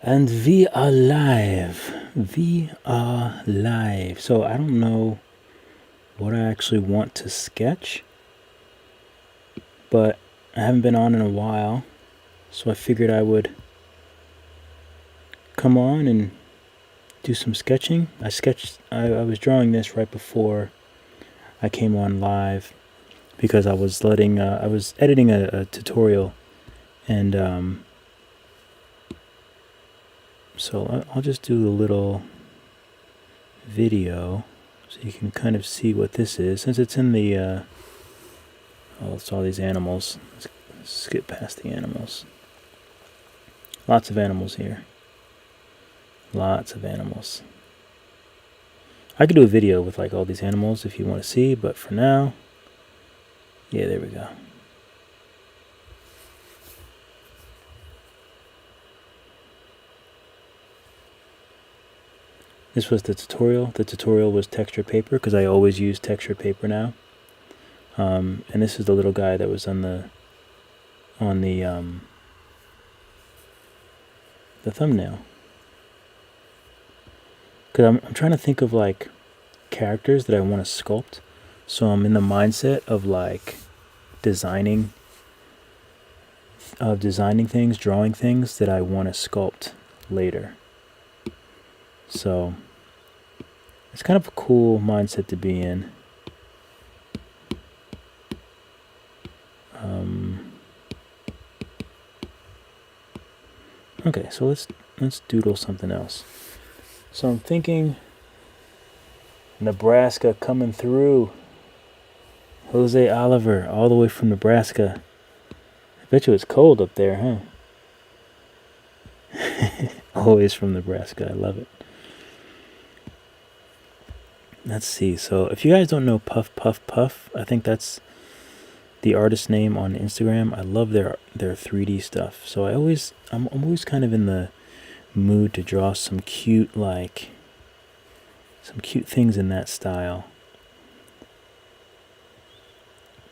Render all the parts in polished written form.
And we are live. We are live. So I don't know what I actually want to sketch, but I haven't been on in a while, so I figured I would come on and do some sketching. I was drawing this right before I came on live because I was editing a tutorial, and so I'll just do a little video so you can kind of see what this is. Since it's in the oh, it's all these animals. Let's skip past the animals. Lots of animals here. Lots of animals. I could do a video with like all these animals if you want to see, but for now, yeah, there we go. This was the tutorial. The tutorial was texture paper because I always use texture paper now. And this is the little guy that was on the thumbnail. Because I'm trying to think of like characters that I want to sculpt. So I'm in the mindset of like designing things, drawing things that I want to sculpt later. So it's kind of a cool mindset to be in. Okay, so let's doodle something else. So I'm thinking Nebraska coming through. Jose Oliver, all the way from Nebraska. I bet you it's cold up there, huh? Always from Nebraska. I love it. Let's see. So if you guys don't know Puff Puff Puff, I think that's the artist name on Instagram. I love their 3D stuff. So I'm always kind of in the mood to draw some cute things in that style.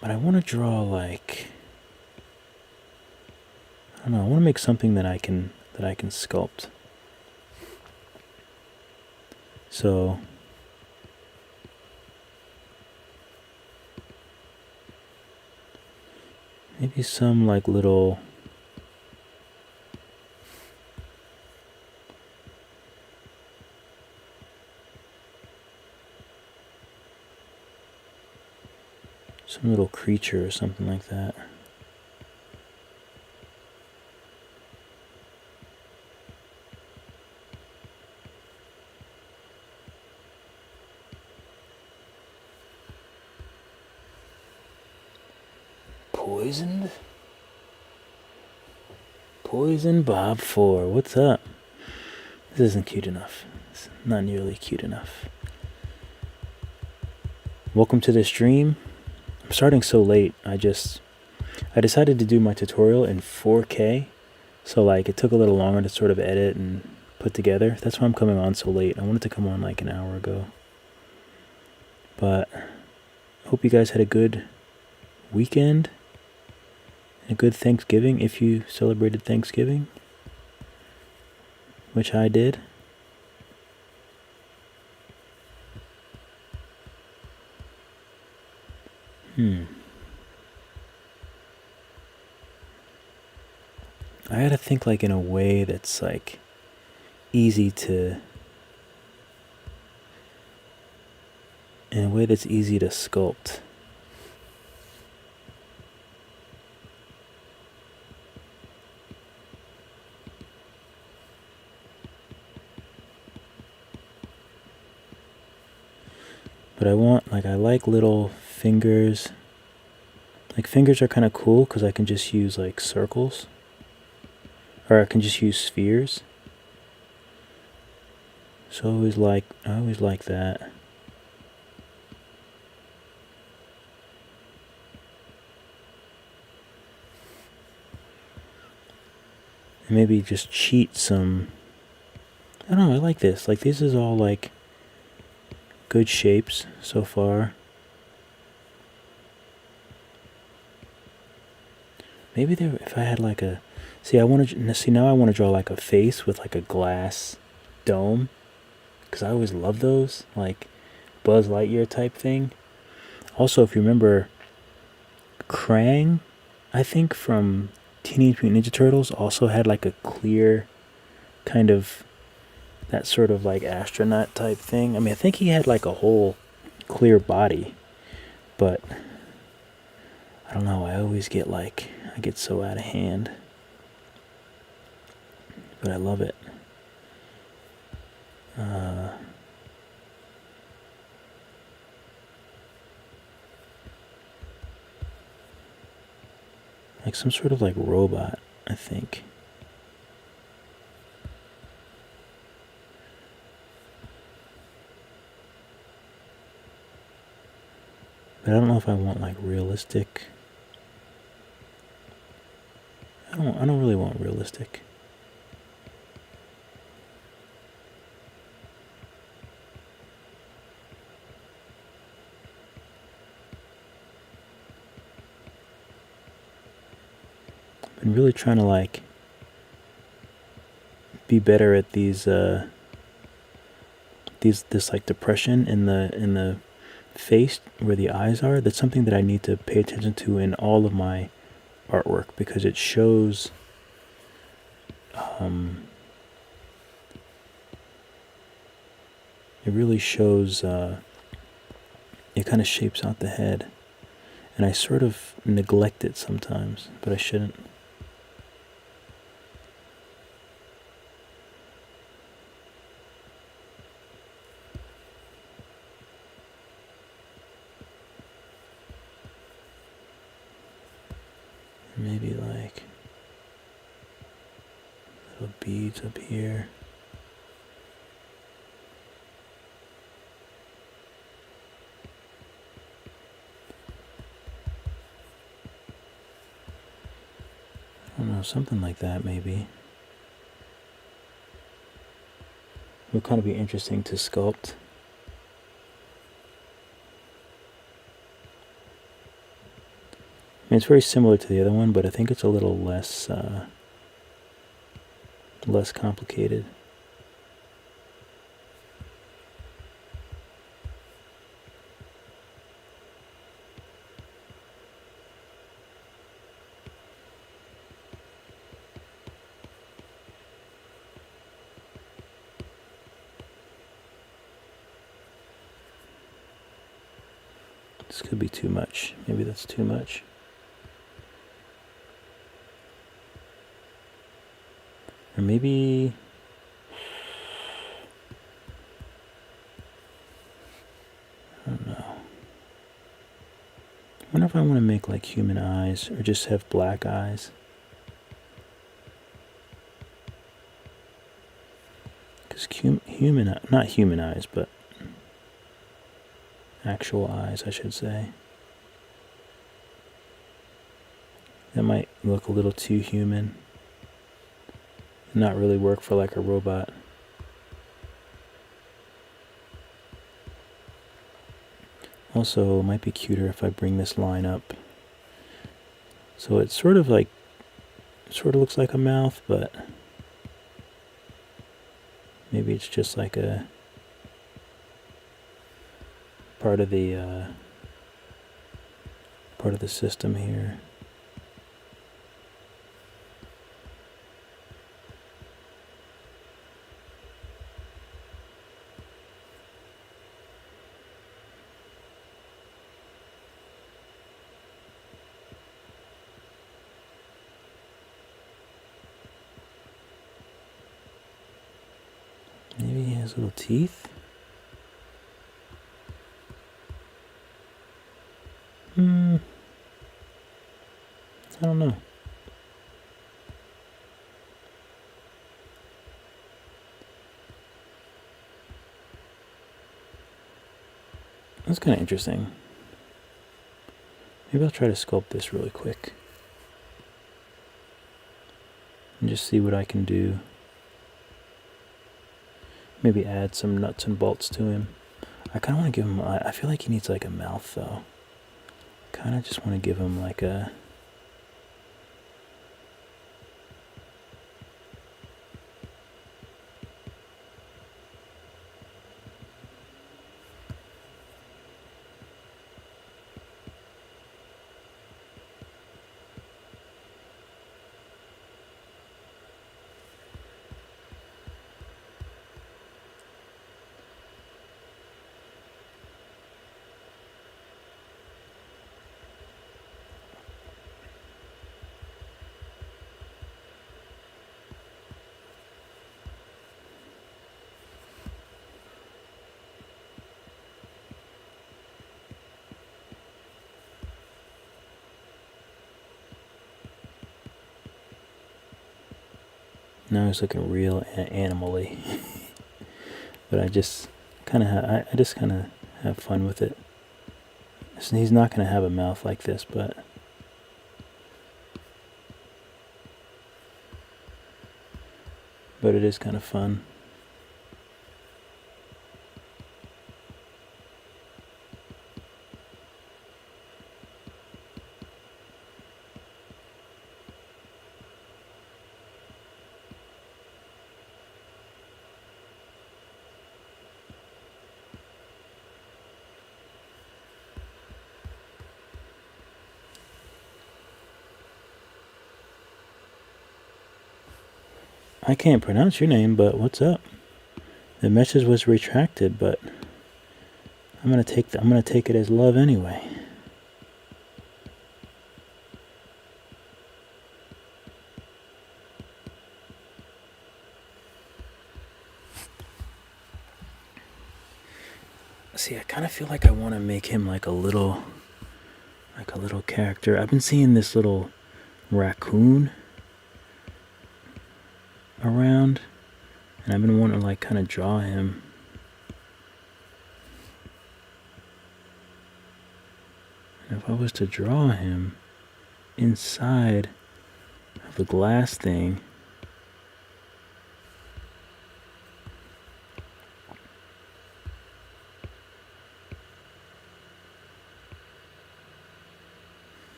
But I want to draw like, I don't know, I want to make something that I can sculpt. So maybe some like little creature or something like that. Poison Bob 4. What's up? This isn't cute enough. It's not nearly cute enough. Welcome to the stream. I'm starting so late. I decided to do my tutorial in 4K. So like it took a little longer to sort of edit and put together. That's why I'm coming on so late. I wanted to come on like an hour ago. But I hope you guys had a good weekend. A good Thanksgiving if you celebrated Thanksgiving, which I did. I gotta think like in a way that's like easy to sculpt. But I like little fingers. Like fingers are kind of cool because I can just use like circles. Or I can just use spheres. So I always like that. And maybe just cheat some. I don't know, I like this. Like this is all like good shapes so far. Maybe if I had like a See, I want to see now. I want to draw like a face with like a glass dome, because I always love those, like Buzz Lightyear type thing. Also, if you remember, Krang, I think from Teenage Mutant Ninja Turtles, also had like a clear kind of that sort of like astronaut type thing. I mean, I think he had like a whole clear body, but I don't know. I always get like, I get so out of hand, but I love it. Like some sort of like robot, I think. But I don't know if I want like realistic. I don't really want realistic. I've been really trying to like be better at this like depression in the face where the eyes are. That's something that I need to pay attention to in all of my artwork, because it shows it really shows it kind of shapes out the head, and I sort of neglect it sometimes, but I shouldn't. Maybe like little beads up here. I don't know, something like that maybe. Would kind of be interesting to sculpt. I mean, it's very similar to the other one, but I think it's a little less less complicated. This could be too much. Maybe that's too much. Or maybe I don't know. I wonder if I want to make like human eyes or just have black eyes. Because not human eyes, but actual eyes, I should say. That might look a little too human. Not really work for like a robot. Also, it might be cuter if I bring this line up. So it's sort of looks like a mouth, but maybe it's just like a part of the system here. Maybe he has little teeth. I don't know. That's kind of interesting. Maybe I'll try to sculpt this really quick and just see what I can do. Maybe add some nuts and bolts to him. I kind of want to give him, I feel like he needs like a mouth though. Kind of just want to give him like a, Now he's looking real animal-y. But I just kind of have fun with it. So he's not going to have a mouth like this, but it is kind of fun. I can't pronounce your name, but what's up? The message was retracted, but I'm gonna take it as love anyway. See, I kind of feel like I want to make him like a little character. I've been seeing this little raccoon around, and I've been wanting to like kind of draw him. And if I was to draw him inside of the glass thing,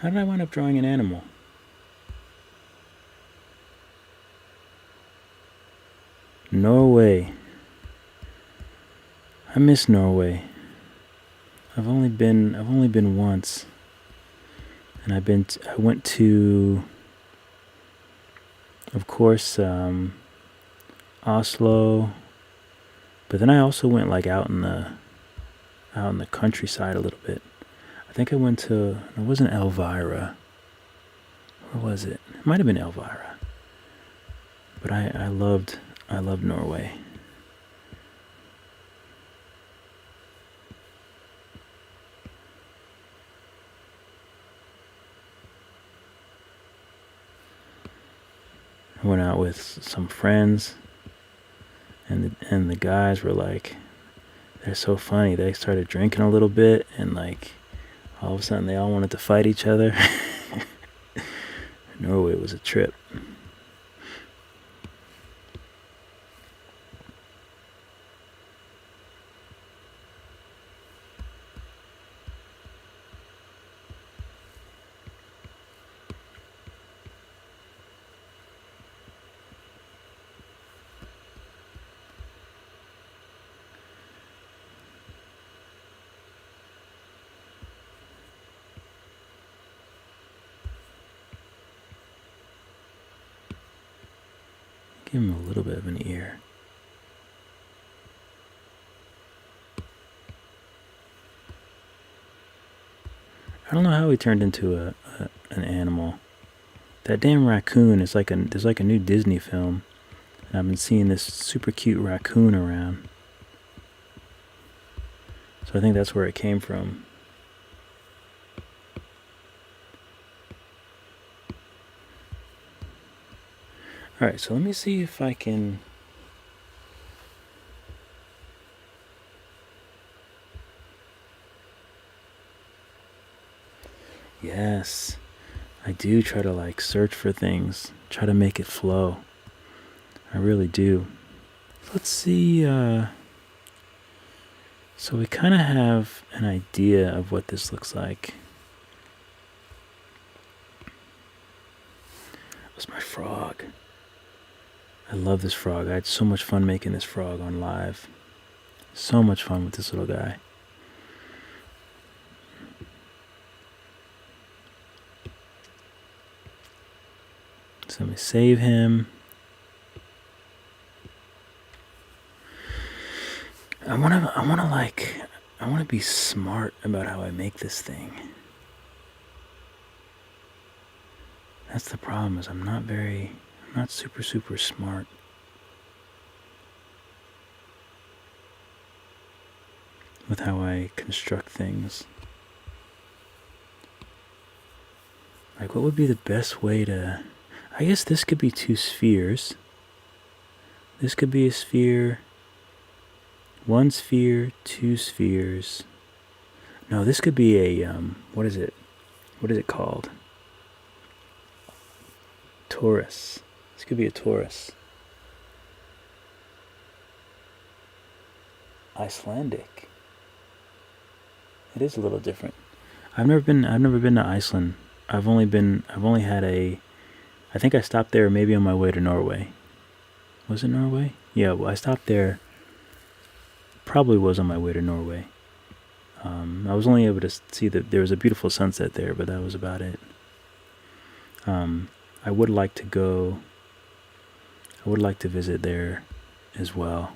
how did I wind up drawing an animal? Norway. I miss Norway. I've only been once, and I went to, of course, Oslo, but then I also went like out in the countryside a little bit. I think I went to, it wasn't Elvira. Where was it? It might have been Elvira. But I loved Norway. I went out with some friends, and the guys were like, they're so funny. They started drinking a little bit, and like all of a sudden they all wanted to fight each other. Norway was a trip. Give him a little bit of an ear. I don't know how he turned into an animal. That damn raccoon is like there's like a new Disney film, and I've been seeing this super cute raccoon around. So I think that's where it came from. Alright, so let me see if I can... Yes, I do try to like search for things, try to make it flow. I really do. Let's see, so we kind of have an idea of what this looks like. What's my frog? I love this frog. I had so much fun making this frog on live. So much fun with this little guy. So let me save him. I want to be smart about how I make this thing. That's the problem, is I'm not super smart. With how I construct things. Like, what would be the best way to... I guess this could be 2 spheres. This could be a sphere. 1 sphere, 2 spheres. No, this could be a, what is it? What is it called? Torus. This could be a torus. Icelandic. It is a little different. I've never been to Iceland. I think I stopped there maybe on my way to Norway. Was it Norway? Yeah, well, I stopped there. Probably was on my way to Norway. I was only able to see that there was a beautiful sunset there, but that was about it. I would like to visit there as well.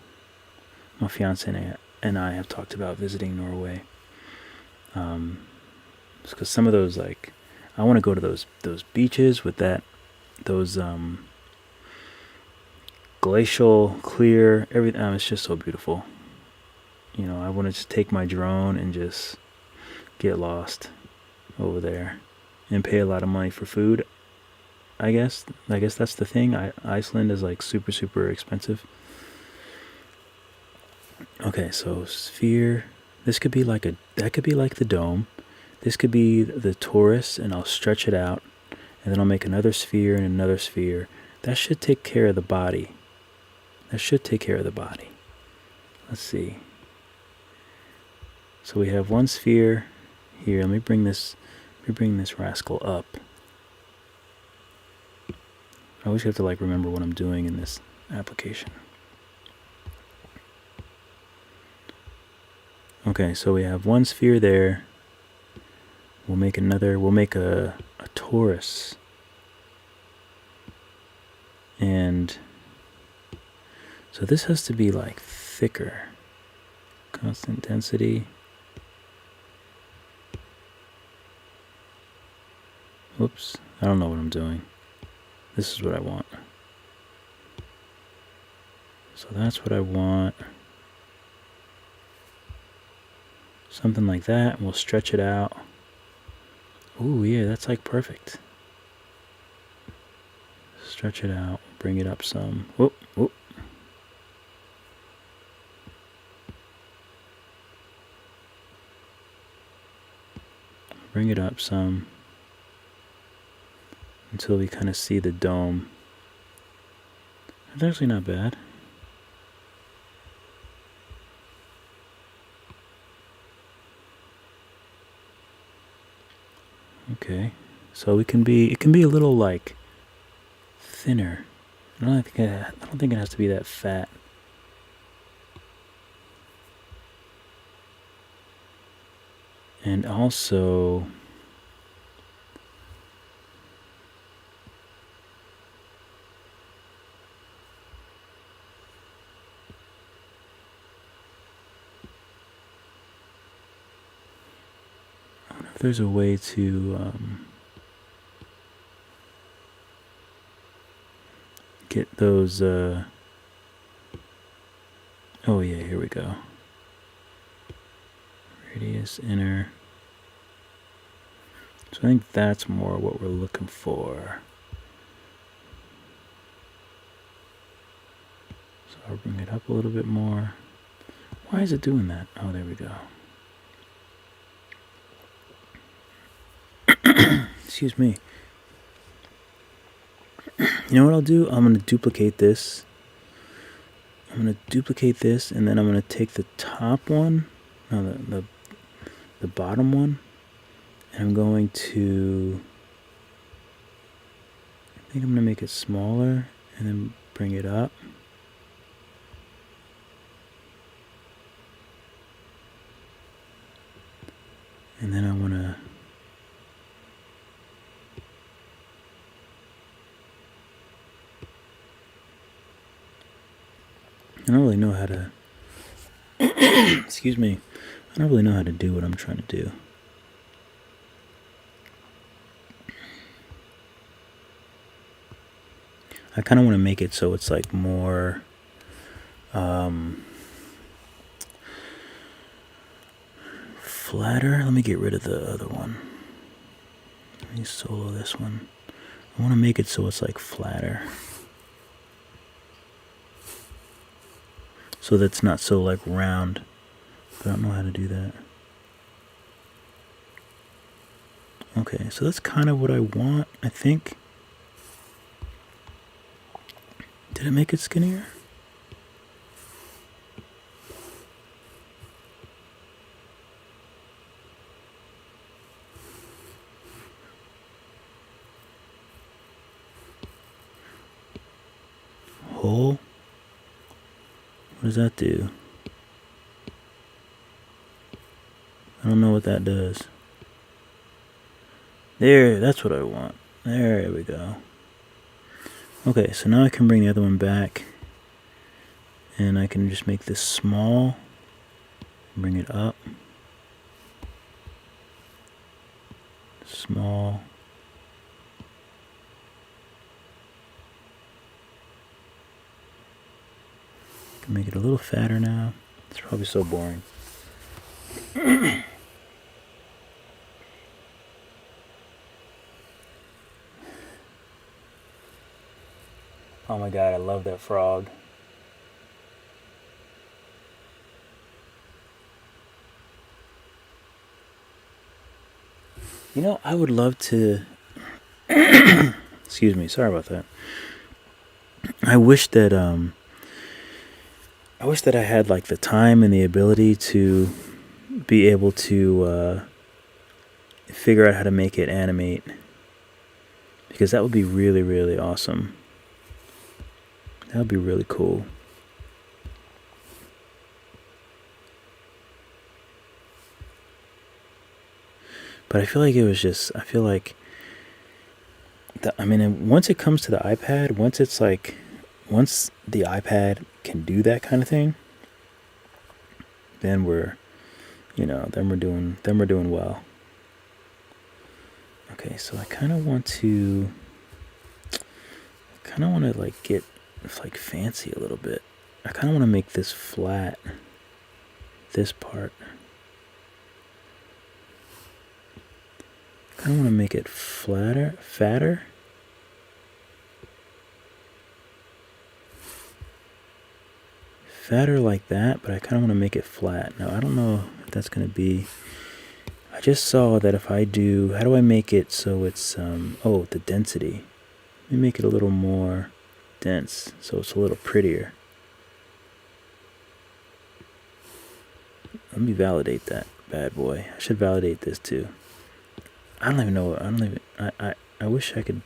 My fiance and I have talked about visiting Norway. Because some of those, like, I want to go to those beaches with those glacial, clear, everything. It's just so beautiful. You know, I want to just take my drone and just get lost over there and pay a lot of money for food. I guess that's the thing. Iceland is like super expensive. Okay, so sphere. This could be like that could be like the dome. This could be the torus, and I'll stretch it out, and then I'll make another sphere and another sphere. That should take care of the body. Let's see. So we have 1 sphere here. Let me bring this rascal up. I always have to like remember what I'm doing in this application. Okay, so we have 1 sphere there. We'll make a torus. And so this has to be like thicker. Constant density. Whoops, I don't know what I'm doing. This is what I want. So that's what I want. Something like that, and we'll stretch it out. Ooh, yeah, that's like perfect. Stretch it out, bring it up some. Whoop, whoop. Bring it up some until we kind of see the dome. It's actually not bad. Okay, so it can be a little like thinner. I don't think it has to be that fat. And also, I wonder if there's a way to get those. Oh yeah, here we go. Radius inner. So I think that's more what we're looking for. So I'll bring it up a little bit more. Why is it doing that? Oh, there we go. Excuse me. You know what I'll do? I'm going to duplicate this. And then I'm going to take the top one, no, the bottom one, and I'm going to, I think I'm going to make it smaller and then bring it up. And then I want to I don't really know how to excuse me. I don't really know how to do what I'm trying to do. I kind of want to make it so it's like more flatter. Let me get rid of the other one. Let me solo this one. I want to make it so it's like flatter, so that's not so like round, but I don't know how to do that. Okay, so that's kind of what I want, I think. Did it make it skinnier? Hole? What does that do? I don't know what that does. There, that's what I want. There we go. Okay, so now I can bring the other one back, and I can just make this small, bring it up, small, can make it a little fatter now. It's probably so boring. Oh my god, I love that frog. You know, I would love to... Excuse me, sorry about that. I wish that I had like the time and the ability to be able to figure out how to make it animate, because that would be really, really awesome. That would be really cool. But I feel like it was just, I feel like, I mean, once it comes to the iPad, once the iPad can do that kind of thing, then we're doing well. Okay, so I kind of want to like get like fancy a little bit. I kind of want to make this flat, this part. I kind of want to make it fatter. Fatter like that, but I kind of want to make it flat. Now, I don't know if that's going to be... I just saw that if I do... How do I make it so it's... oh, the density. Let me make it a little more dense so it's a little prettier. Let me validate that bad boy. I should validate this too. I don't even know. I wish I could...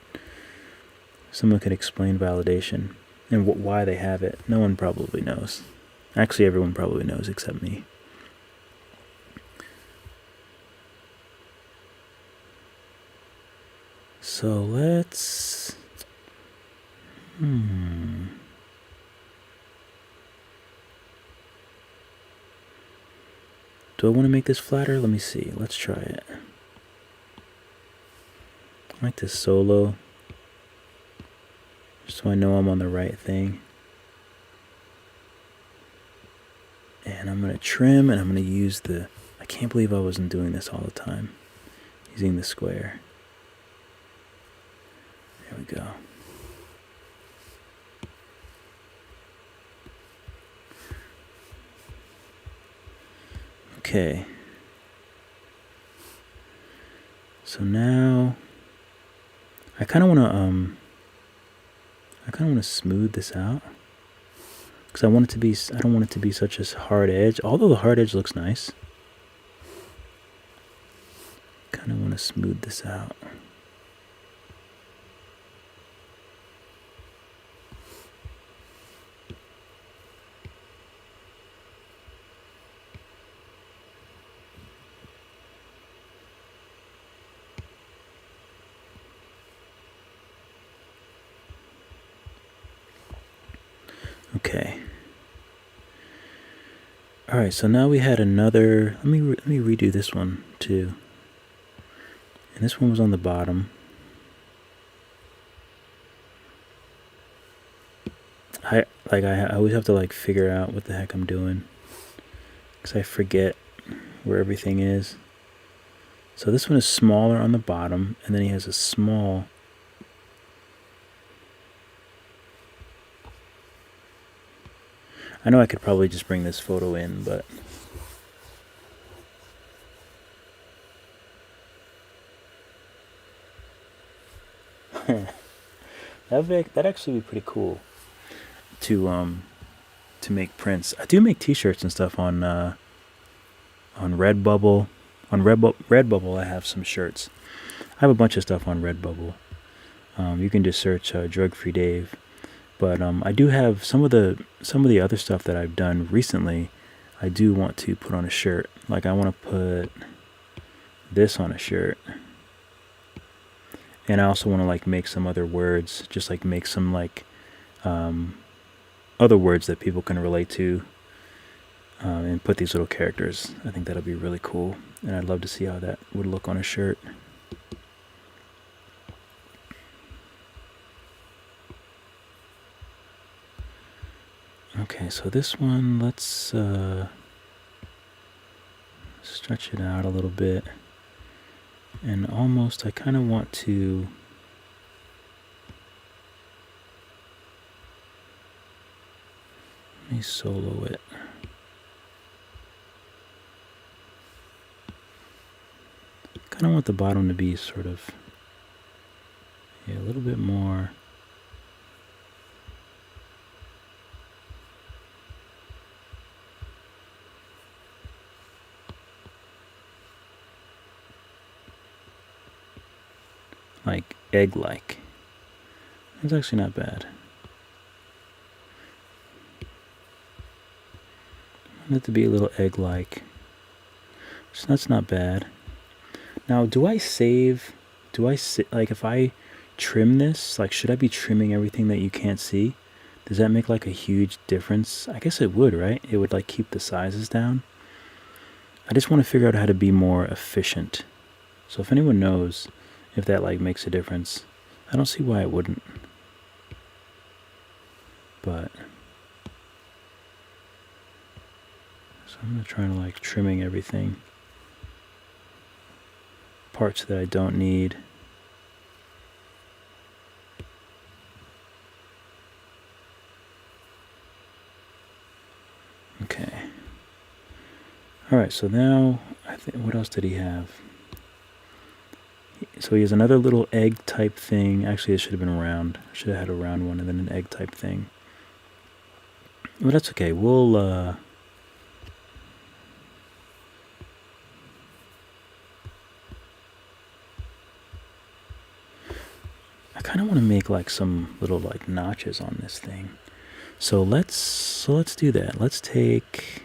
Someone could explain validation and why they have it. No one probably knows. Actually, everyone probably knows except me. So let's... Do I want to make this flatter? Let me see. Let's try it. I like this solo, just so I know I'm on the right thing. And I'm going to trim, and I'm going to use the... I can't believe I wasn't doing this all the time. Using the square. There we go. Okay. So now I kind of want to smooth this out, because I want it to be, I don't want it to be such a hard edge, although the hard edge looks nice. Kind of want to smooth this out. Okay. All right, so now we had another, let me redo this one too. And this one was on the bottom. I always have to like figure out what the heck I'm doing, because I forget where everything is. So this one is smaller on the bottom, and then he has a small. I know I could probably just bring this photo in, but that'd actually be pretty cool to make prints. I do make T-shirts and stuff on Redbubble. On Redbubble, I have some shirts. I have a bunch of stuff on Redbubble. You can just search Drug Free Dave. But I do have some of the other stuff that I've done recently. I do want to put on a shirt. Like I want to put this on a shirt, and I also want to like make some other words. Just like make some like other words that people can relate to, and put these little characters. I think that'll be really cool, and I'd love to see how that would look on a shirt. Okay, so this one, let's stretch it out a little bit. And almost, I kind of want to let me solo it. Kind of want the bottom to be sort of a little bit more. Like egg-like. It's actually not bad. I want it to be a little egg-like. So that's not bad. Now, do I like if I trim this, like should I be trimming everything that you can't see? Does that make like a huge difference? I guess it would, right? It would like keep the sizes down. I just want to figure out how to be more efficient. So if anyone knows if that like makes a difference, I don't see why it wouldn't. But so I'm gonna try to like trimming everything. Parts that I don't need. Okay. All right, so now I think, what else did he have? So he has another little egg type thing. Actually, it should have been round. I should have had a round one and then an egg type thing. But that's okay. We'll I kind of want to make like some little like notches on this thing. So let's do that. Let's take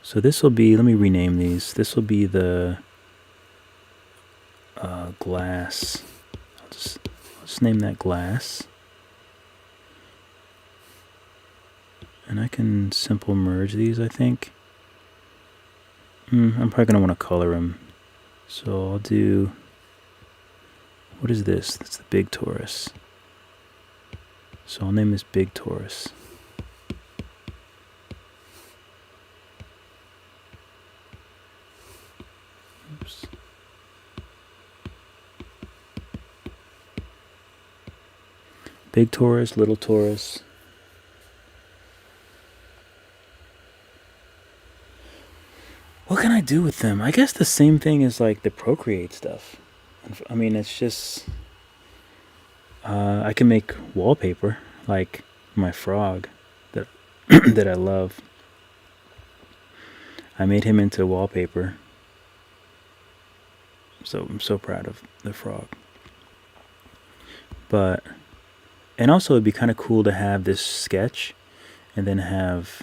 So this will be, let me rename these. This will be the glass. I'll just name that glass. And I can simple merge these, I think. I'm probably going to want to color them. So I'll do, what is this? That's the big torus. So I'll name this big torus. Oops. Big torus, little torus. What can I do with them? I guess the same thing as like the Procreate stuff. I mean, it's just I can make wallpaper like my frog that that I love. I made him into wallpaper. So I'm so proud of the frog. But and also it'd be kind of cool to have this sketch and then have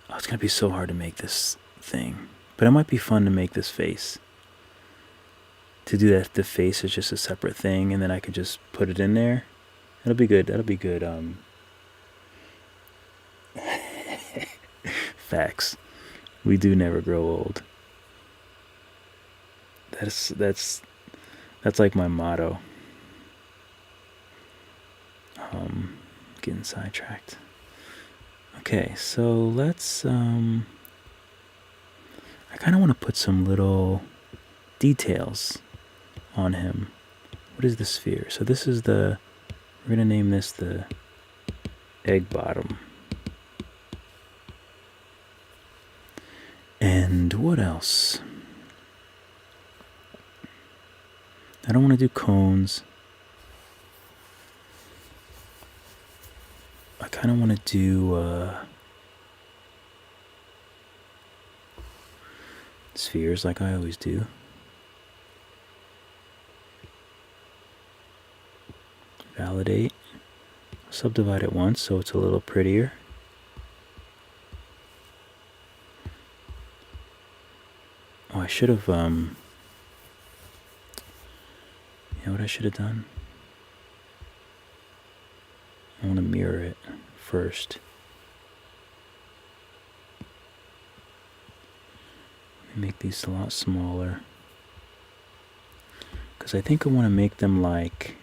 it's gonna be so hard to make this thing, but it might be fun to make this face. To do that, the face is just a separate thing, and then I could just put it in there. That'll be good. That'll be good. Facts. We do never grow old. That's like my motto. Getting sidetracked. Okay, so let's I kind of want to put some little details on him. What is the sphere? So this is we're gonna name this the egg bottom. And what else? I don't want to do cones. I kind of want to do spheres like I always do. Validate. Subdivide it once so it's a little prettier. Oh, I should have, you know what I should have done? I want to mirror it first. Make these a lot smaller. Because I think I want to make them like...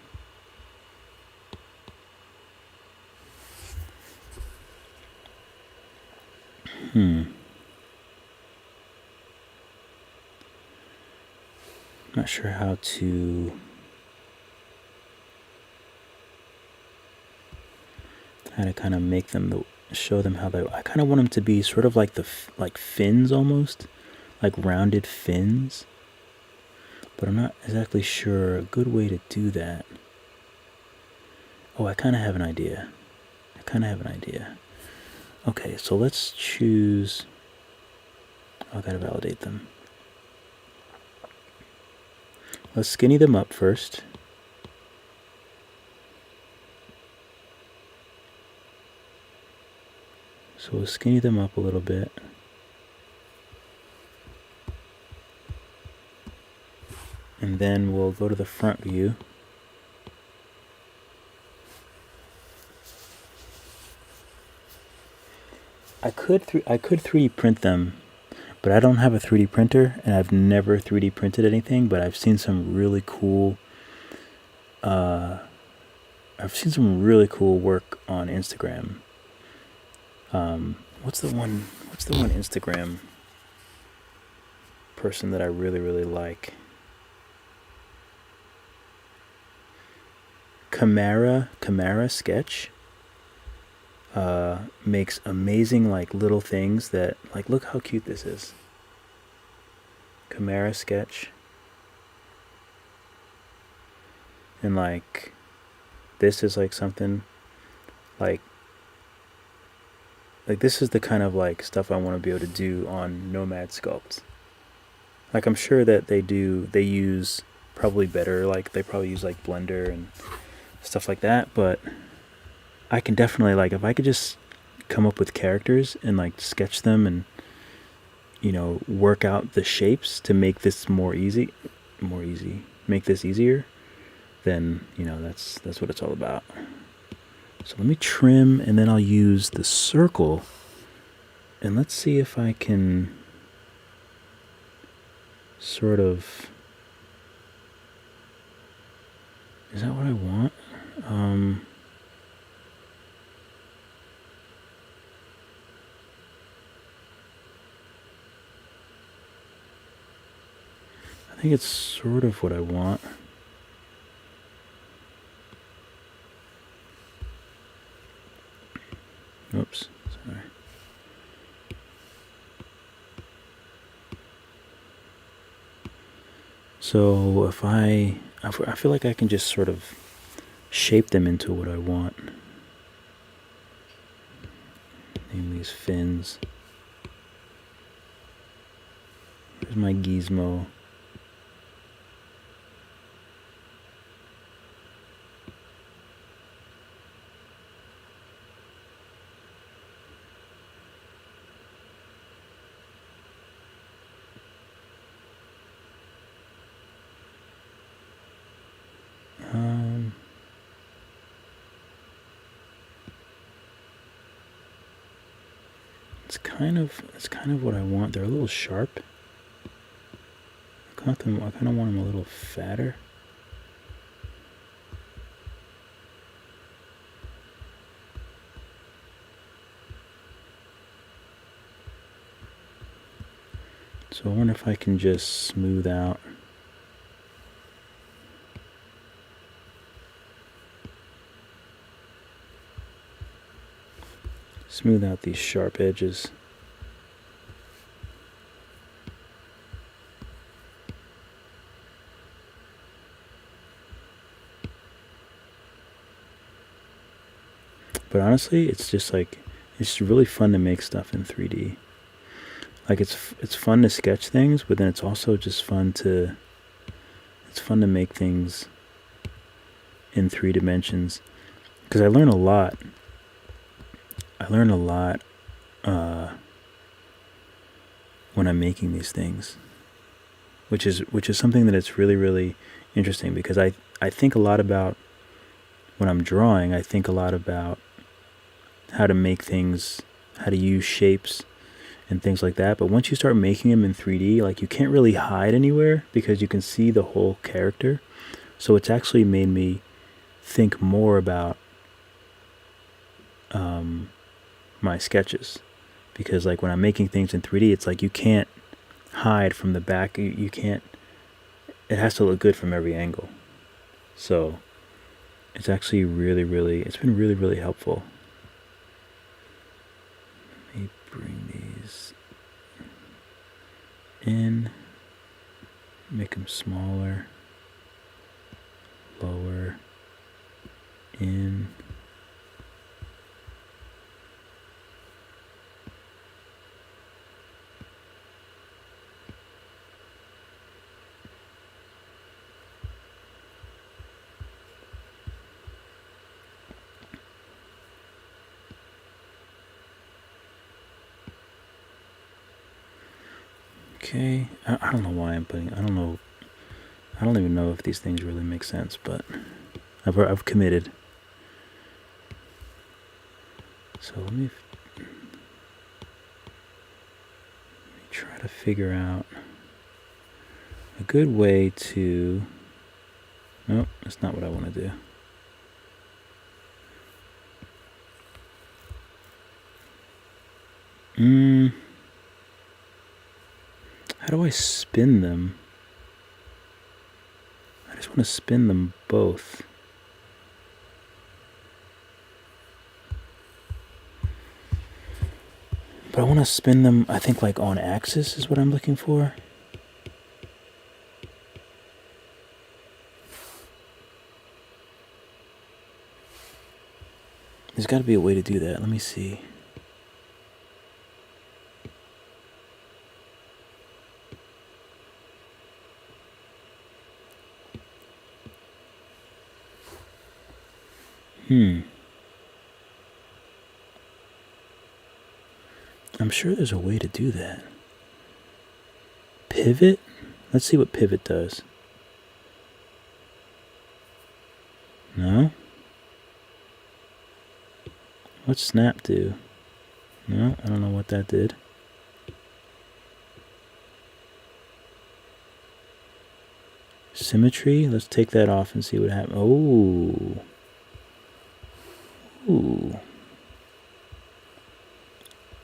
Not sure how to kind of make them show them how they. I kind of want them to be sort of like like fins almost, like rounded fins. But I'm not exactly sure a good way to do that. Oh, I kind of have an idea. Okay, so let's choose. I gotta validate them. Let's skinny them up first. So we'll skinny them up a little bit. And then we'll go to the front view. I could 3D print them, but I don't have a 3D printer, and I've never 3D printed anything, but I've seen some really cool work on Instagram. What's the one Instagram person that I really, really like? Camara Sketch makes amazing like little things that like, look how cute this is. Camara Sketch. And like this is like something like this is the kind of like stuff I want to be able to do on Nomad Sculpt. Like I'm sure that they use probably better, like they probably use like Blender and stuff like that, but I can definitely, like, if I could just come up with characters and like sketch them and, you know, work out the shapes to make this make this easier, then, you know, that's what it's all about. So let me trim, and then I'll use the circle, and let's see if I can sort of, is that what I want? I think it's sort of what I want. Oops, sorry. So if I feel like I can just sort of shape them into what I want. Name these fins. Here's my gizmo. It's kind of what I want. They're a little sharp. I kind of want them a little fatter. So I wonder if I can just smooth out. Smooth out these sharp edges. But honestly, it's just like, it's really fun to make stuff in 3D. Like it's fun to sketch things, but then it's also just fun to make things in 3 dimensions. Because I learn a lot. When I'm making these things, which is something that it's really, really interesting, because I think a lot about, when I'm drawing, I think a lot about how to make things, how to use shapes and things like that. But once you start making them in 3D, like, you can't really hide anywhere because you can see the whole character. So it's actually made me think more about my sketches, because like when I'm making things in 3D, it's like you can't hide from the back. You can't. It has to look good from every angle. So it's actually really, really, it's been really, really helpful. Let me bring these in, make them smaller, lower, in. Okay, I don't know why I'm putting, I don't even know if these things really make sense, but I've committed. So let me try to figure out a good way to, nope, that's not what I want to do. How do I spin them? I just want to spin them both. But I want to spin them, I think, like on axis is what I'm looking for. There's got to be a way to do that. Let me see. I'm sure there's a way to do that. Pivot? Let's see what pivot does. No? What's snap do? No, I don't know what that did. Symmetry? Let's take that off and see what happens. Oh. Ooh.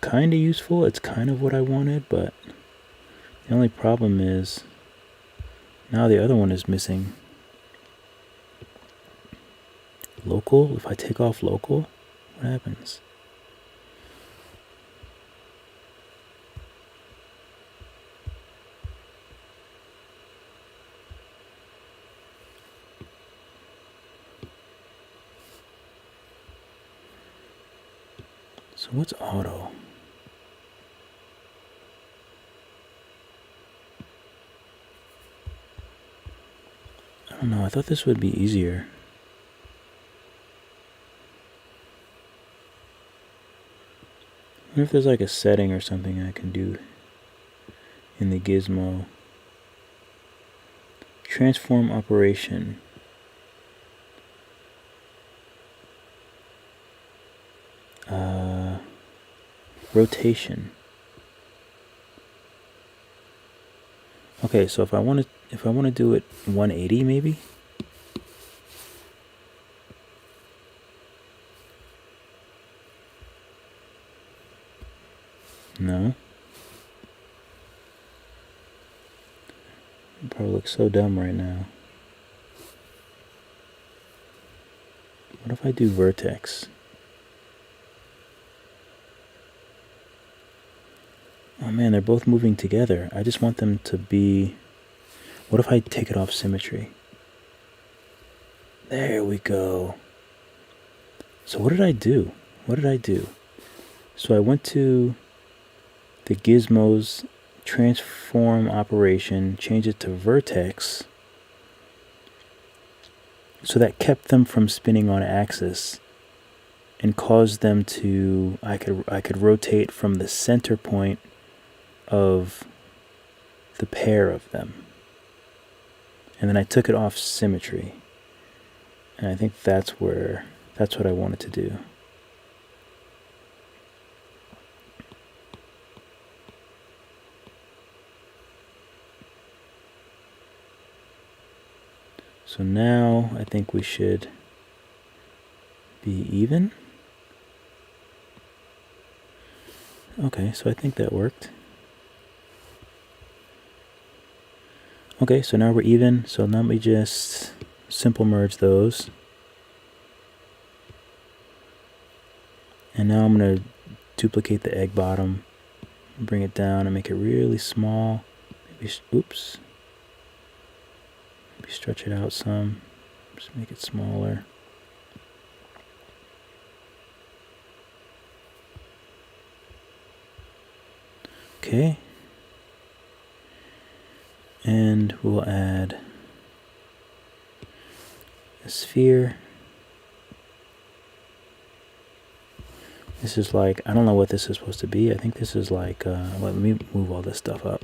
Kind of useful. It's kind of what I wanted, but the only problem is now the other one is missing. Local? If I take off local, what happens? So what's auto? I don't know, I thought this would be easier. I wonder if there's like a setting or something I can do in the gizmo. Transform operation. Rotation. Okay, so if I want to do it 180 maybe. No. I probably look so dumb right now. What if I do vertex? Oh man, they're both moving together. I just want them to be... What if I take it off symmetry? There we go. So what did I do? What did I do? So I went to the gizmos transform operation, change it to vertex. So that kept them from spinning on axis and caused them to... I could rotate from the center point of the pair of them. And then I took it off symmetry. And I think that's what I wanted to do. So now I think we should be even. Okay, so I think that worked. Okay, so now we're even. So now let me just simple merge those. And now I'm going to duplicate the egg bottom, bring it down and make it really small. Maybe, oops. Maybe stretch it out some. Just make it smaller. Okay. And we'll add a sphere. This is like, I don't know what this is supposed to be. I think this is like, let me move all this stuff up.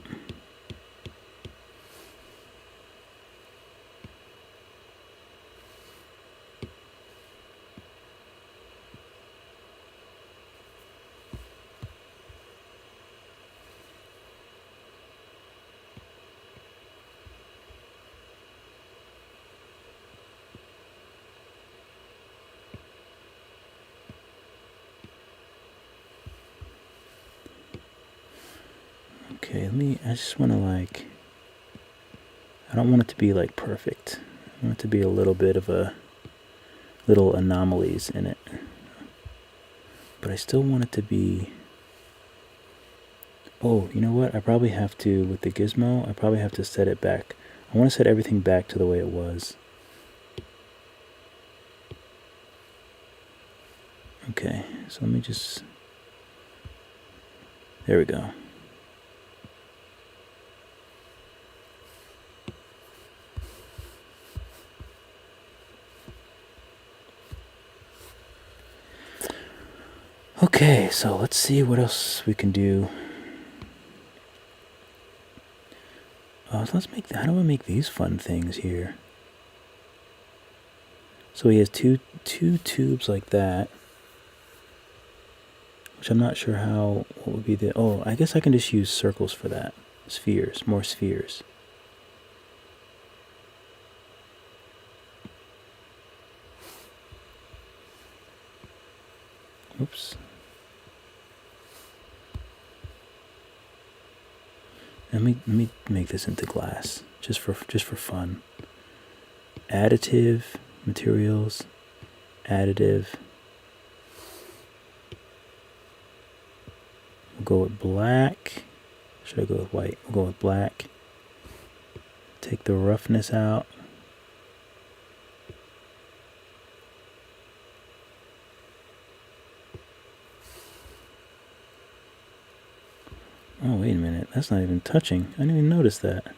Okay, I just want to like, I don't want it to be like perfect. I want it to be a little bit of little anomalies in it. But I still want it to be, oh, you know what? I probably have to, with the gizmo, I probably have to set it back. I want to set everything back to the way it was. Okay, so let me just, there we go. Okay, so let's see what else we can do. So let's make, how do I make these fun things here? So he has two tubes like that, which I'm not sure how, what would be the, oh, I guess I can just use circles for that. Spheres, more spheres. Oops. Let me make this into glass, just for fun. Additive materials, additive. We'll go with black. Should I go with white? We'll go with black. Take the roughness out. Oh, wait a minute. That's not even touching. I didn't even notice that.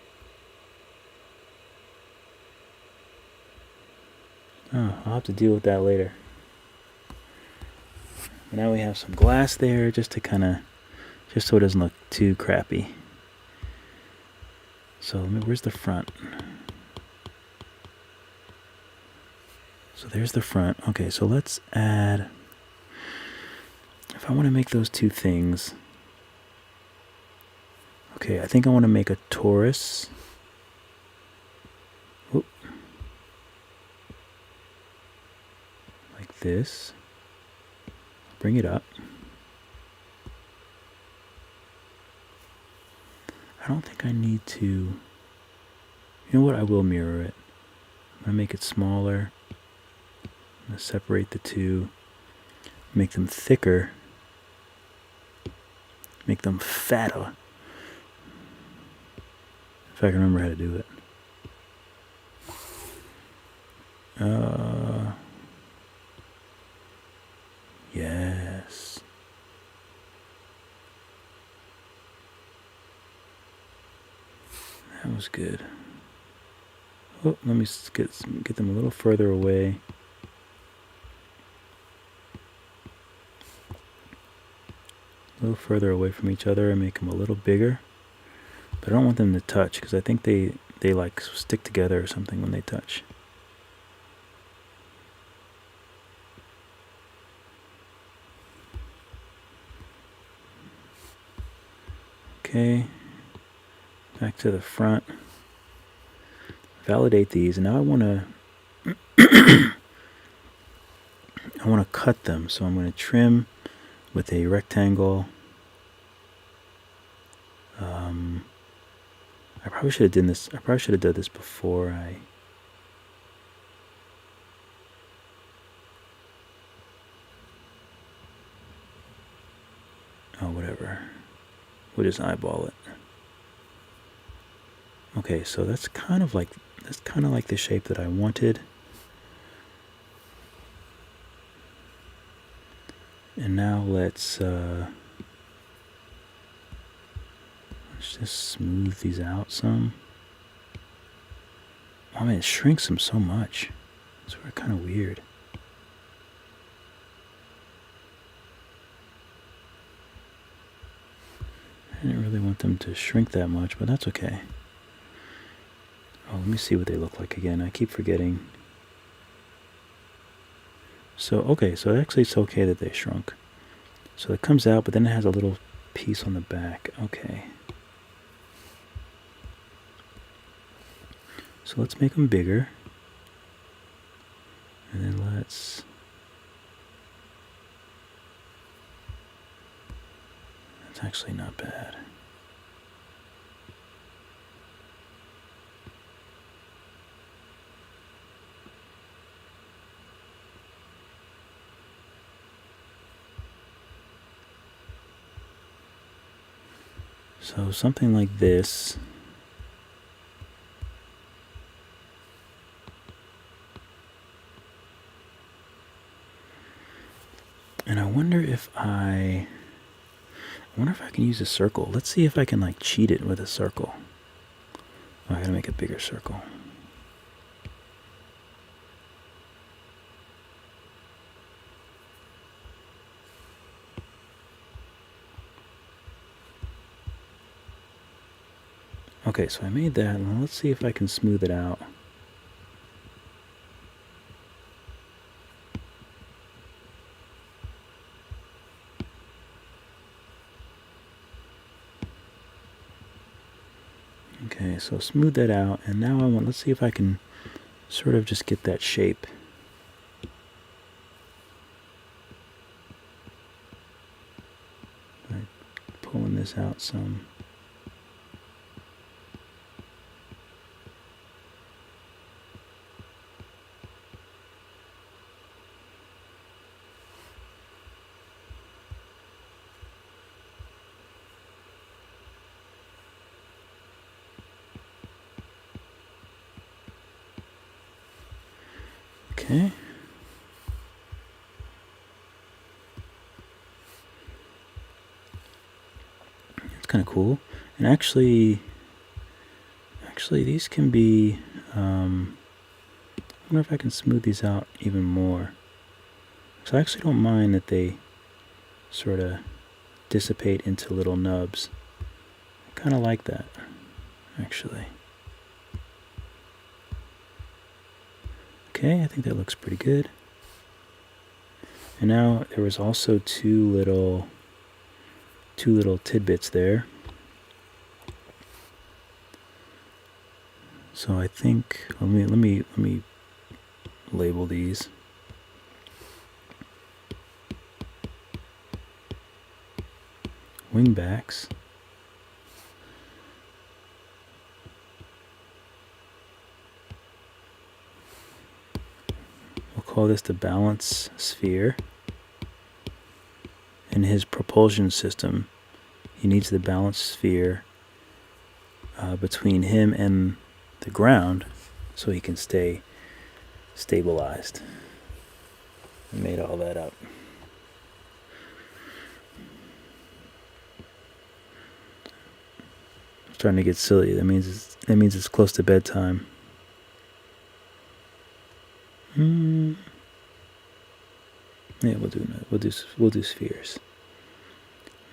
Oh, I'll have to deal with that later. But now we have some glass there just to kind of, just so it doesn't look too crappy. So where's the front? So there's the front. Okay, so let's add, if I want to make those two things, Okay, I think I want to make a torus. Oop. Like this. Bring it up. I don't think I need to... You know what? I will mirror it. I'm going to make it smaller. I'm going to separate the two. Make them thicker. Make them fatter. If I can remember how to do it. Yes. That was good. Oh, let me get them a little further away. A little further away from each other and make them a little bigger. But I don't want them to touch because I think they like stick together or something when they touch. Okay, back to the front. Validate these, and now I want to cut them. So I'm going to trim with a rectangle. I probably should have done this. I probably should have done this before I. Oh, whatever. We'll just eyeball it. Okay, so that's kind of like the shape that I wanted. And now let's just smooth these out some. Oh man, it shrinks them so much. It's kind of weird. I didn't really want them to shrink that much, but that's okay. Oh, let me see what they look like again. I keep forgetting. So, okay, so actually it's okay that they shrunk. So it comes out, but then it has a little piece on the back. Okay. So let's make them bigger. And then let's... That's actually not bad. So something like this. And I wonder if I can use a circle. Let's see if I can like cheat it with a circle. Oh, I gotta make a bigger circle. Okay, so I made that. Now let's see if I can smooth it out. Okay, so smooth that out, and now let's see if I can sort of just get that shape. By pulling this out some. Okay. It's kind of cool. And actually these can be, I wonder if I can smooth these out even more. So I actually don't mind that they sort of dissipate into little nubs. I kind of like that, actually. Okay, I think that looks pretty good. And now there was also two little tidbits there. So I think let me label these. Wingbacks. We'll call this the balance sphere. In his propulsion system, he needs the balance sphere between him and the ground so he can stay stabilized. I made all that up. I'm starting to get silly. That means it's close to bedtime. Yeah, we'll do spheres.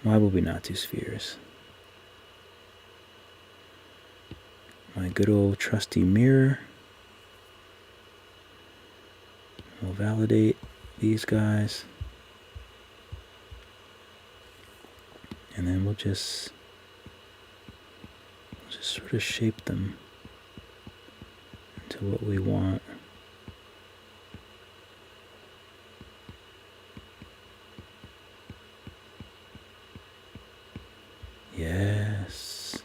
Why would we not do spheres? My good old trusty mirror. We'll validate these guys. And then we'll just sort of shape them into what we want. Yes.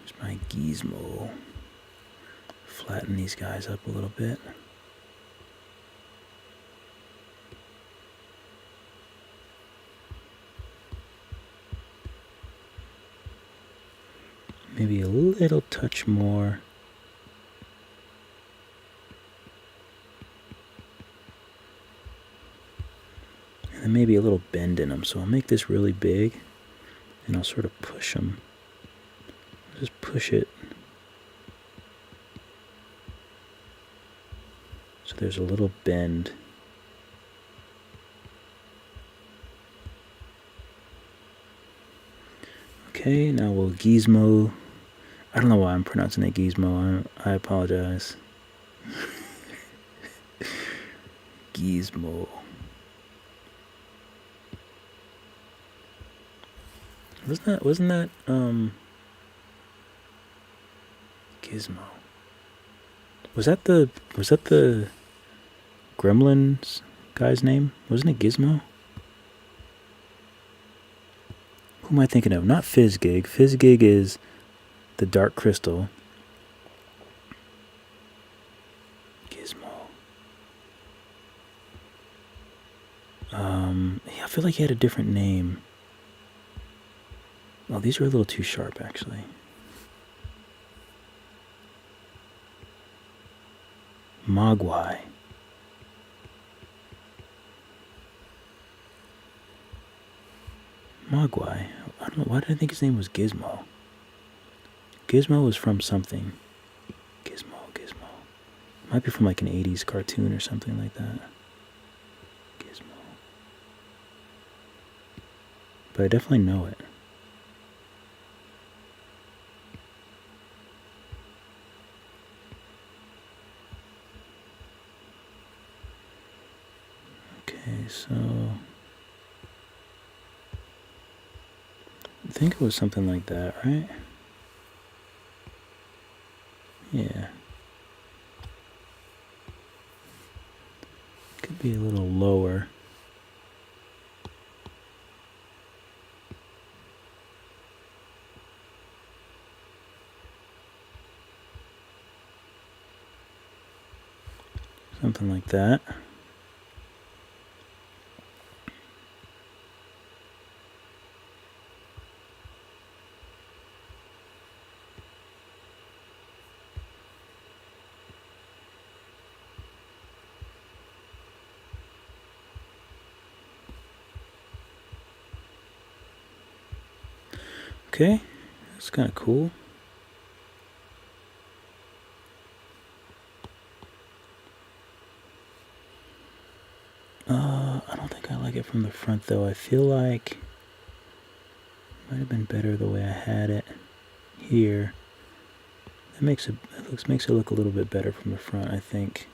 Here's my gizmo. Flatten these guys up a little bit. Maybe a little touch more. And then maybe a little bend in them. So I'll make this really big and I'll sort of push them. Just push it. So there's a little bend. Okay, now we'll gizmo. I don't know why I'm pronouncing it gizmo. I apologize. Gizmo. Wasn't that Gizmo? Was that the Gremlins guy's name? Wasn't it Gizmo? Who am I thinking of? Not Fizzgig. Fizzgig is the Dark Crystal. Gizmo. Yeah, I feel like he had a different name. Well, these are a little too sharp, actually. Mogwai. Mogwai. I don't know. Why did I think his name was Gizmo? Gizmo was from something. Gizmo. Might be from like an 80s cartoon or something like that. Gizmo. But I definitely know it. Okay, so I think it was something like that, right? Yeah. Could be a little lower. Something like that. Okay, that's kind of cool. I don't think I like it from the front though. I feel like it might have been better the way I had it here. That makes it look a little bit better from the front, I think.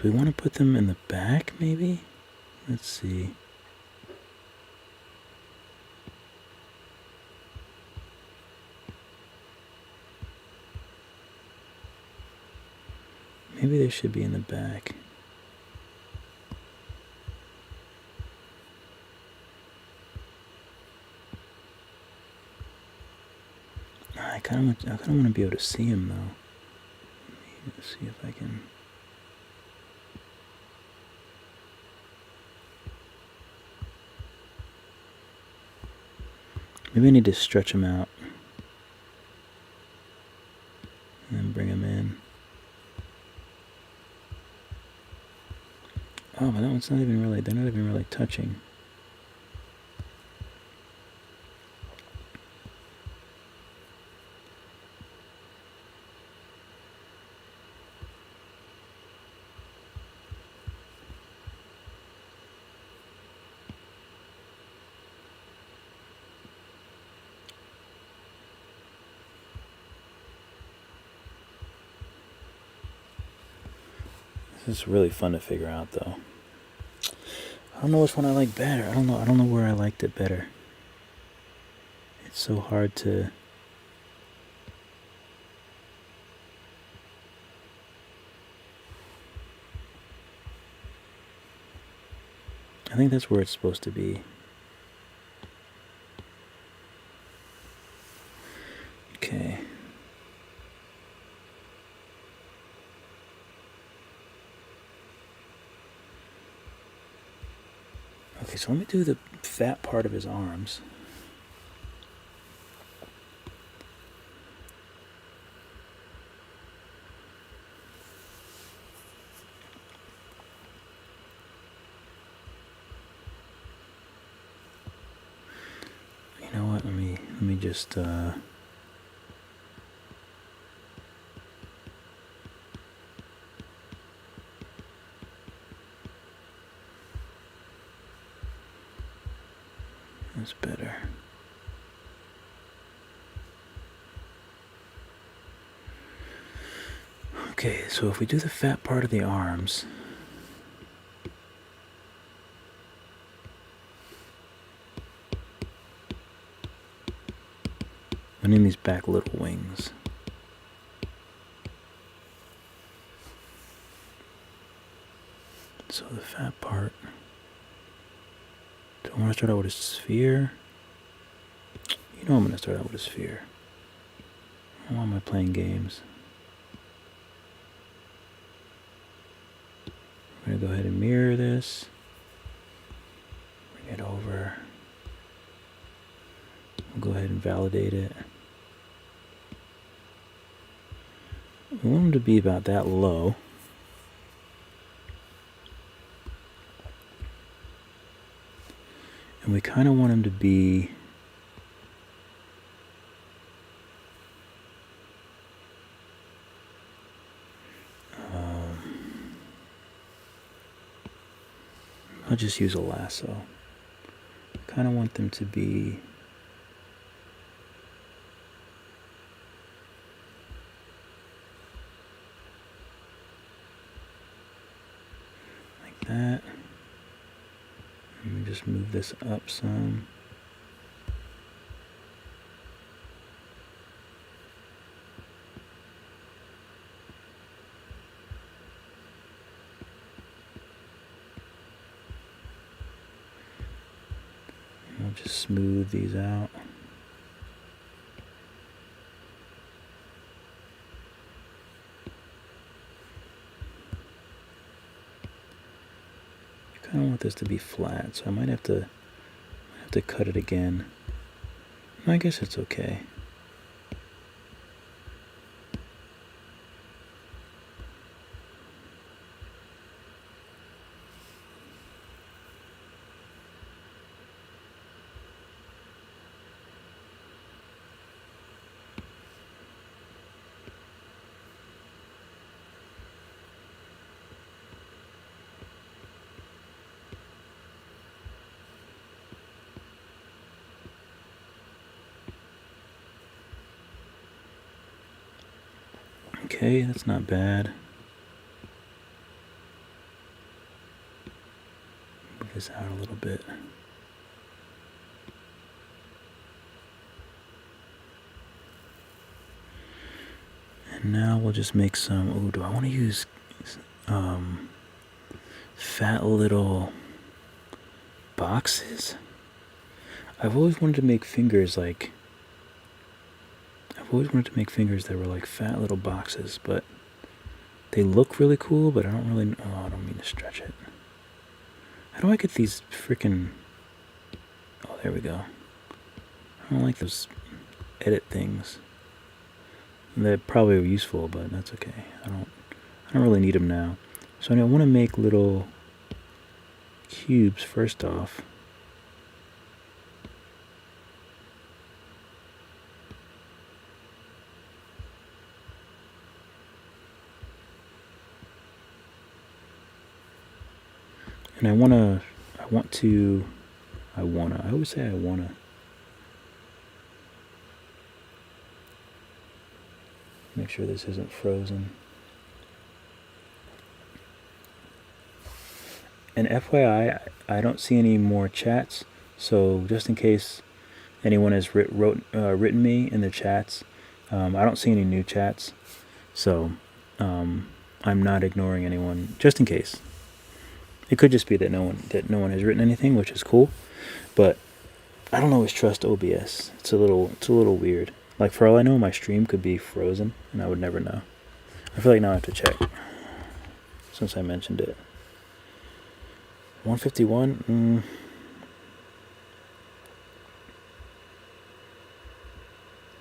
Do we want to put them in the back, maybe? Let's see. Maybe they should be in the back. I kind of want to be able to see him though. Let's see if I can. Maybe I need to stretch him out and then bring him in. Oh, but that one's not even really, they're not even really touching. This is really fun to figure out though. I don't know which one I like better. I don't know where I liked it better. It's so hard to... I think that's where it's supposed to be. Okay. Okay, so let me do the fat part of his arms. You know what? Let me just that's better. Okay, so if we do the fat part of the arms, and in these back little wings. So the fat part. Do I want to start out with a sphere? You know I'm going to start out with a sphere. Why am I playing games? We're going to go ahead and mirror this. Bring it over. We'll go ahead and validate it. We want them to be about that low. And we kind of want them to be I'll just use a lasso. Kind of want them to be like that. Let me just move this up some. I'll just smooth these out. I kind of want this to be flat, so I might have to cut it again. I guess it's okay. Okay, that's not bad. this out a little bit. And now we'll just make some, oh, do I want to use fat little boxes? I've always wanted to make fingers like, I've always wanted to make fingers that were like fat little boxes, but they look really cool, but I don't really, oh, I don't mean to stretch it. How do I get these freaking, oh, there we go. I don't like those edit things. They're probably useful, but that's okay. I don't really need them now. So I want to make little cubes first off. And I always say I wanna. Make sure this isn't frozen. And FYI, I don't see any more chats, so just in case anyone has written me in the chats, I don't see any new chats, so I'm not ignoring anyone, just in case. It could just be that no one has written anything, which is cool, but I don't always trust OBS. It's a little weird. Like, for all I know, my stream could be frozen, and I would never know. I feel like now I have to check, since I mentioned it. 151?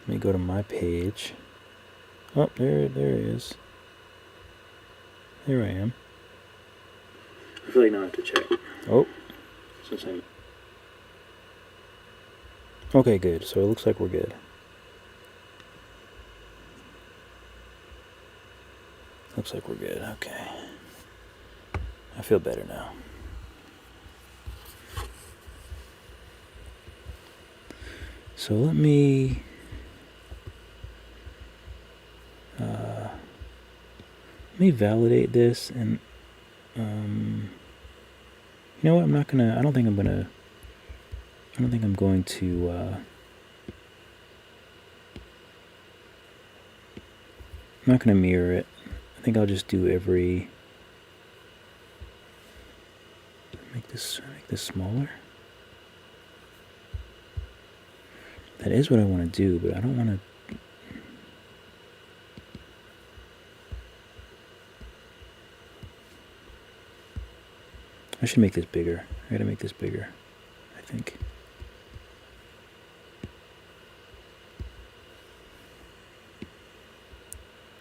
Let me go to my page. Oh, there it is. There I am. I feel like now I have to check. Oh, since I'm... Okay, good. So it looks like we're good. Looks like we're good. Okay. I feel better now. So let me validate this, and you know what? I don't think I'm going to I'm not going to mirror it. I think I'll just do make this smaller. That is what I want to do, but I don't want to. I should make this bigger. I gotta make this bigger, I think.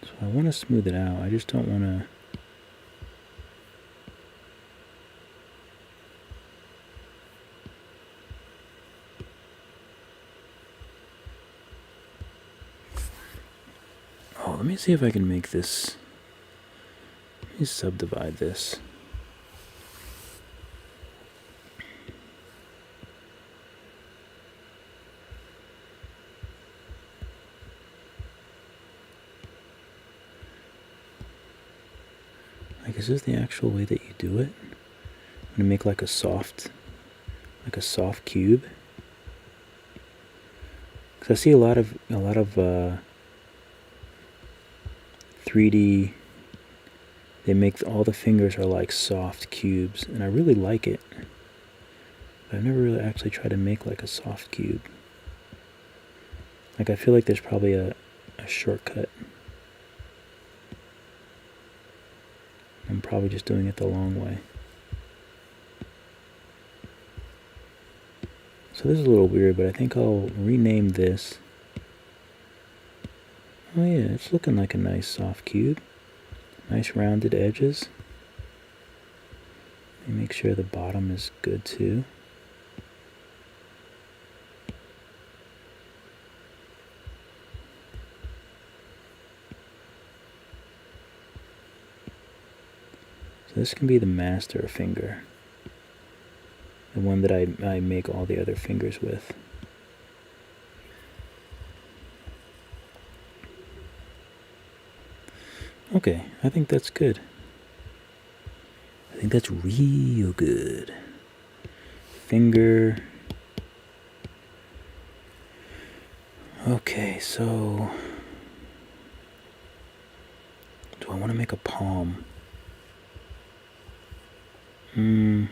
So I want to smooth it out. I just don't want to. Oh, let me see if I can make this. Let me subdivide this. Like, is this the actual way that you do it? I'm gonna make like a soft cube. Because I see a lot of 3D. They make all the fingers are like soft cubes, and I really like it. But I've never really actually tried to make like a soft cube. Like, I feel like there's probably a shortcut. I'm probably just doing it the long way. So this is a little weird, but I think I'll rename this. Oh yeah, it's looking like a nice soft cube. Nice rounded edges. Let me make sure the bottom is good too. So this can be the master finger. The one that I make all the other fingers with. Okay, I think that's good. I think that's real good. finger. Okay, so do I want to make a palm? A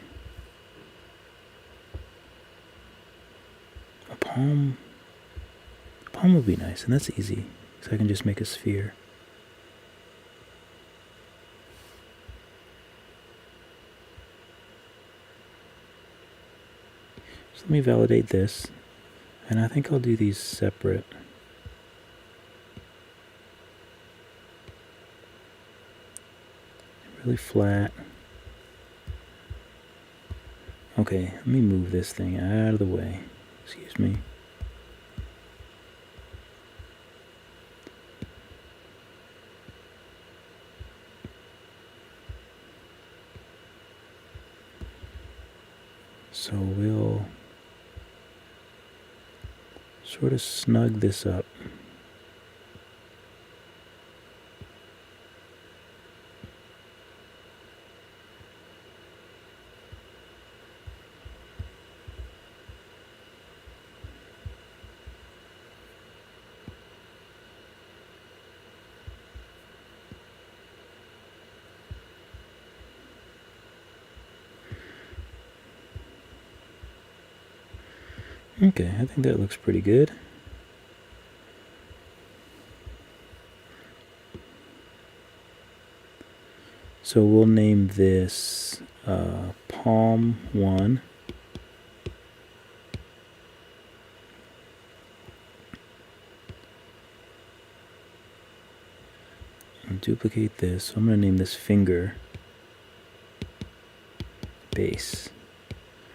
palm. A palm would be nice, and that's easy, so I can just make a sphere. So let me validate this, and I think I'll do these separate. Really flat. Okay, let me move this thing out of the way. Excuse me. So we'll sort of snug this up. Okay, I think that looks pretty good. So we'll name this Palm 1. And duplicate this. So I'm going to name this Finger Base.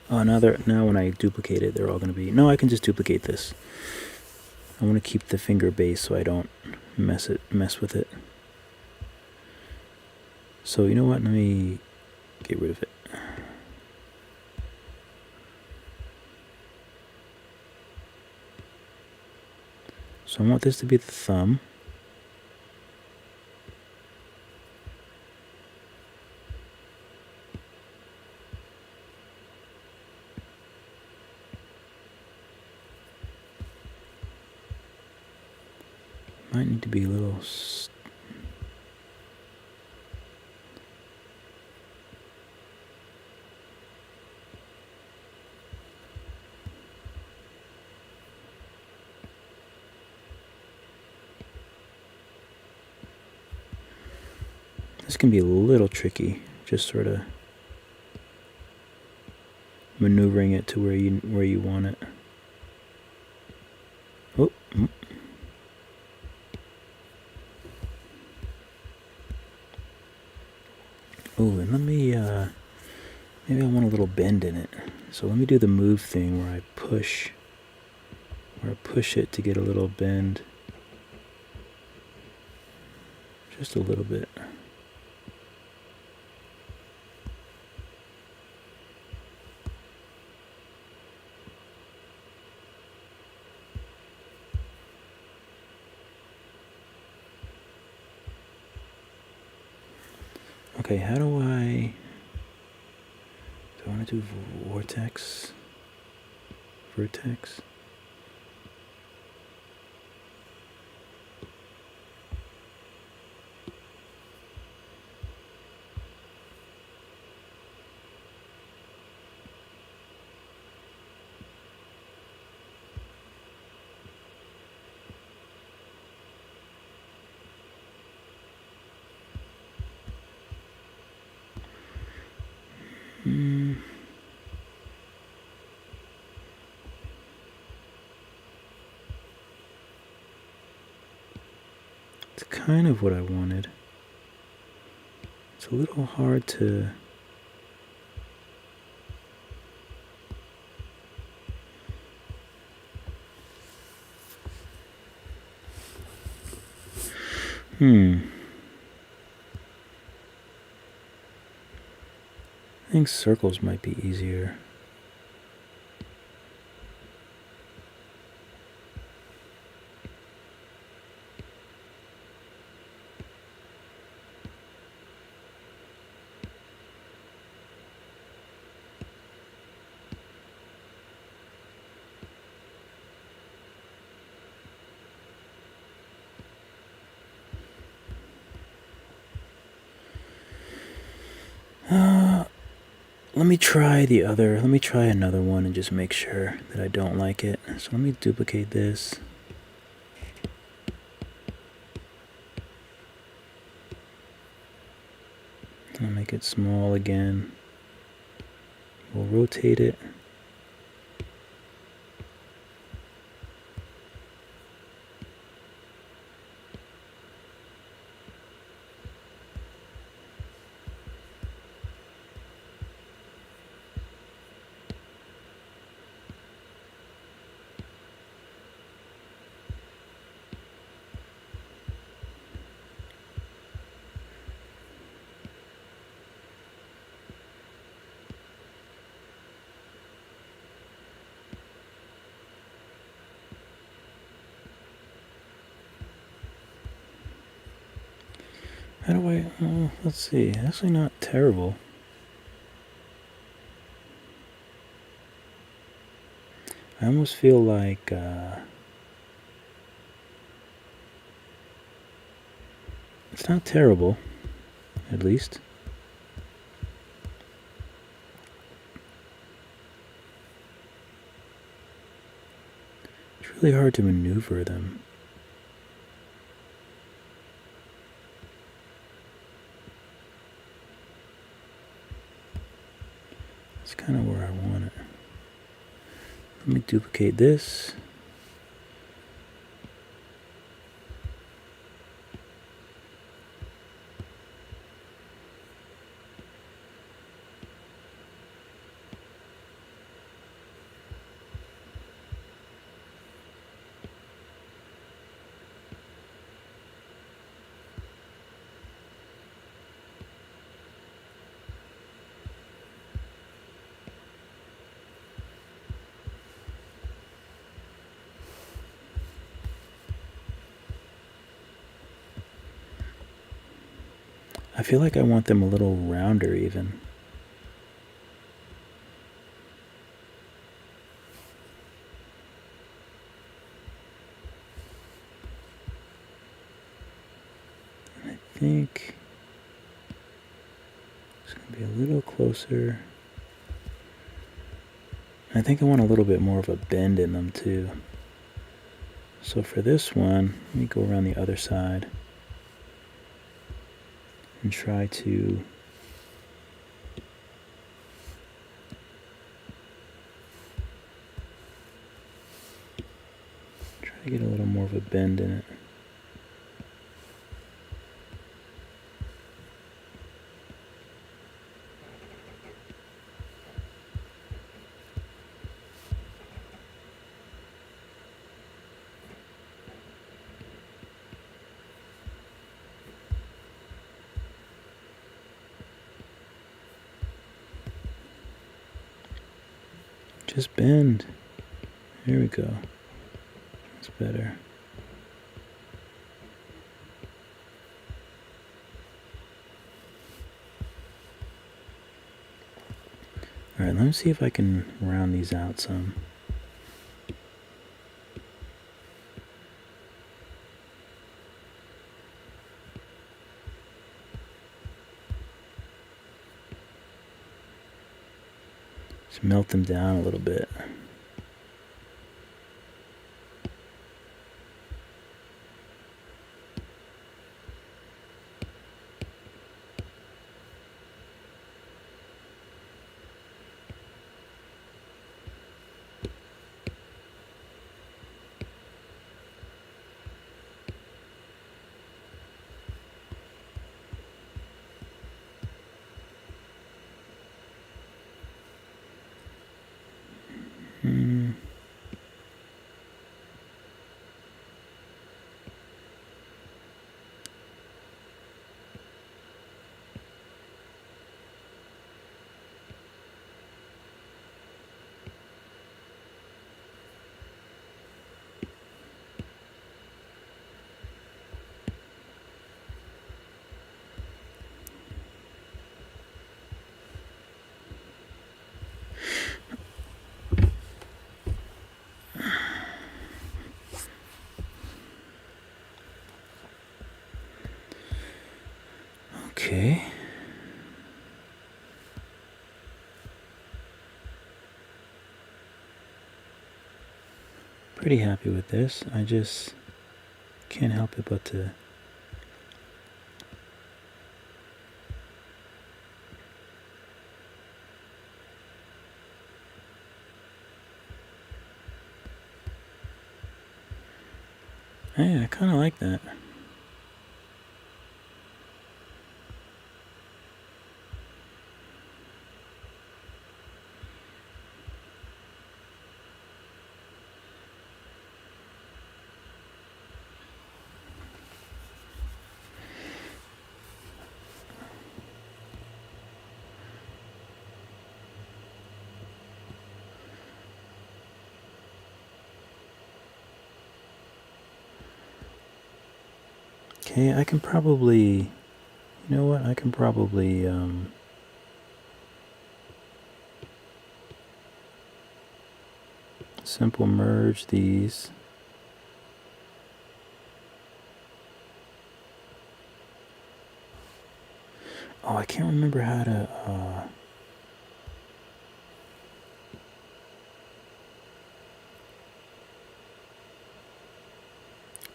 Oh, now when I duplicate it, they're all going to be... No, I can just duplicate this. I want to keep the finger base so I don't mess with it. So you know what? Let me get rid of it. So I want this to be the thumb. Might need to be a little... This can be a little tricky, just sort of maneuvering it to where you want it. Oh. Oh, and let me, maybe I want a little bend in it. So let me do the move thing where I push it to get a little bend. Just a little bit. Okay, how do I want to do vertex? It's kind of what I wanted. It's a little hard to... I think circles might be easier. let me try another one and just make sure that I don't like it. So let me duplicate this. I'll make it small again. We'll rotate it. How do I, let's see, actually not terrible. I almost feel like, it's not terrible, at least. It's really hard to maneuver them. It's kind of where I want it. Let me duplicate this. I feel like I want them a little rounder even. I think it's going to be a little closer. I think I want a little bit more of a bend in them too. So for this one, let me go around the other side and try to get a little more of a bend in it. Just bend. Here we go. That's better. Alright, let me see if I can round these out some. Just melt them down a little bit. Okay. pretty happy with this. I just can't help it but to hey, I kind of like that. Okay, I can probably, you know what, I can probably, simple merge these. Oh, I can't remember how to,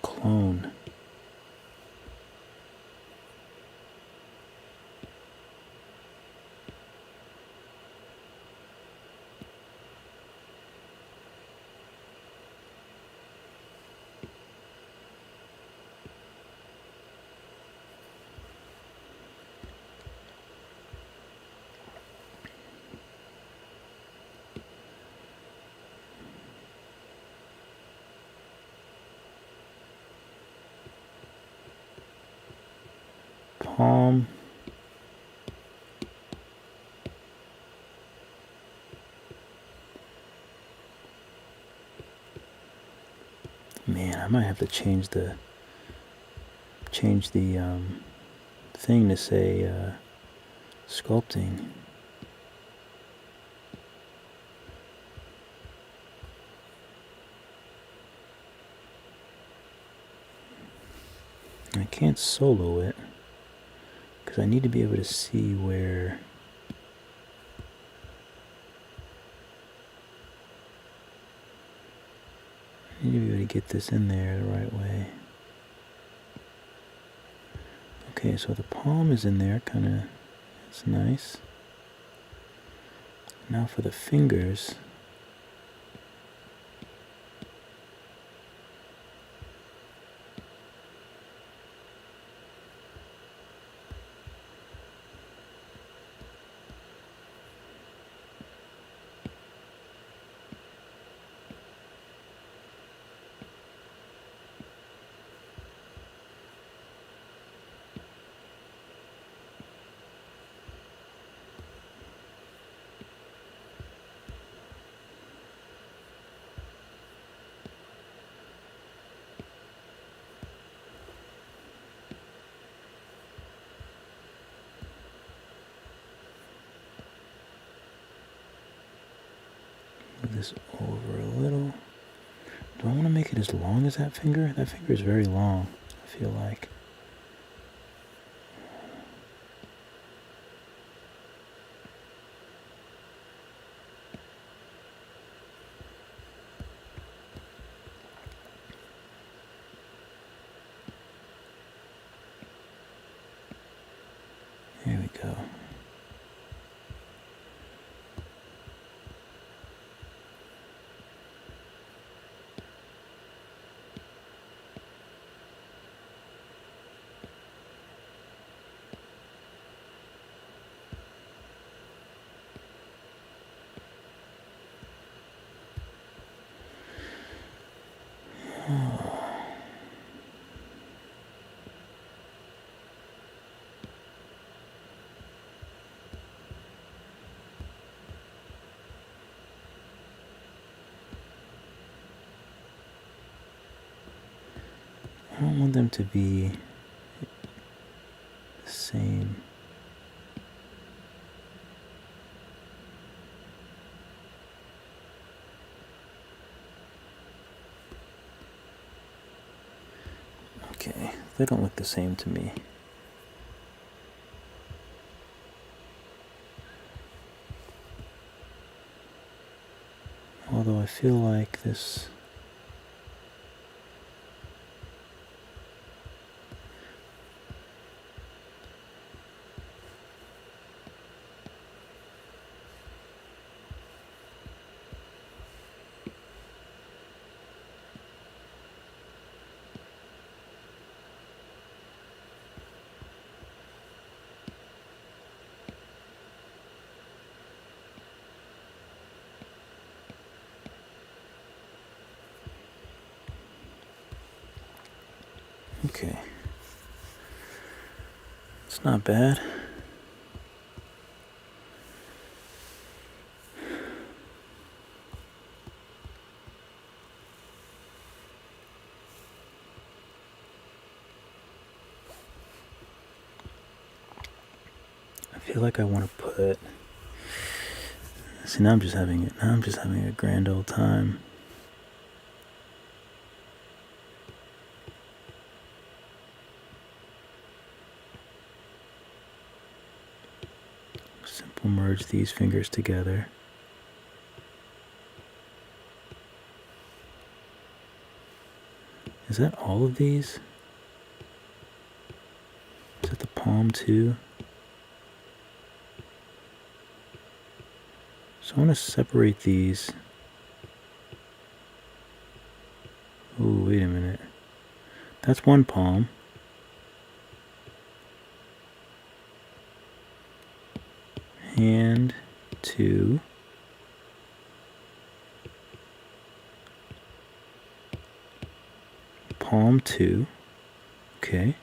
clone. Palm. Man, I might have to change the thing to say sculpting. I can't solo it because I need to be able to see where I need to be able to get this in there the right way. Okay, so the palm is in there, kind of, it's nice. Now for the fingers. Move this over a little. Do I want to make it as long as that finger? That finger is very long, I feel like. There we go. I don't want them to be the same. Okay, they don't look the same to me. Although I feel like this Okay. It's not bad. I feel like I want to put... See, now I'm just having a grand old time. Simple merge these fingers together. Is that all of these? Is that the palm too? So I want to separate these. Oh, wait a minute. That's one palm. Hand, two. Palm, two. Okay.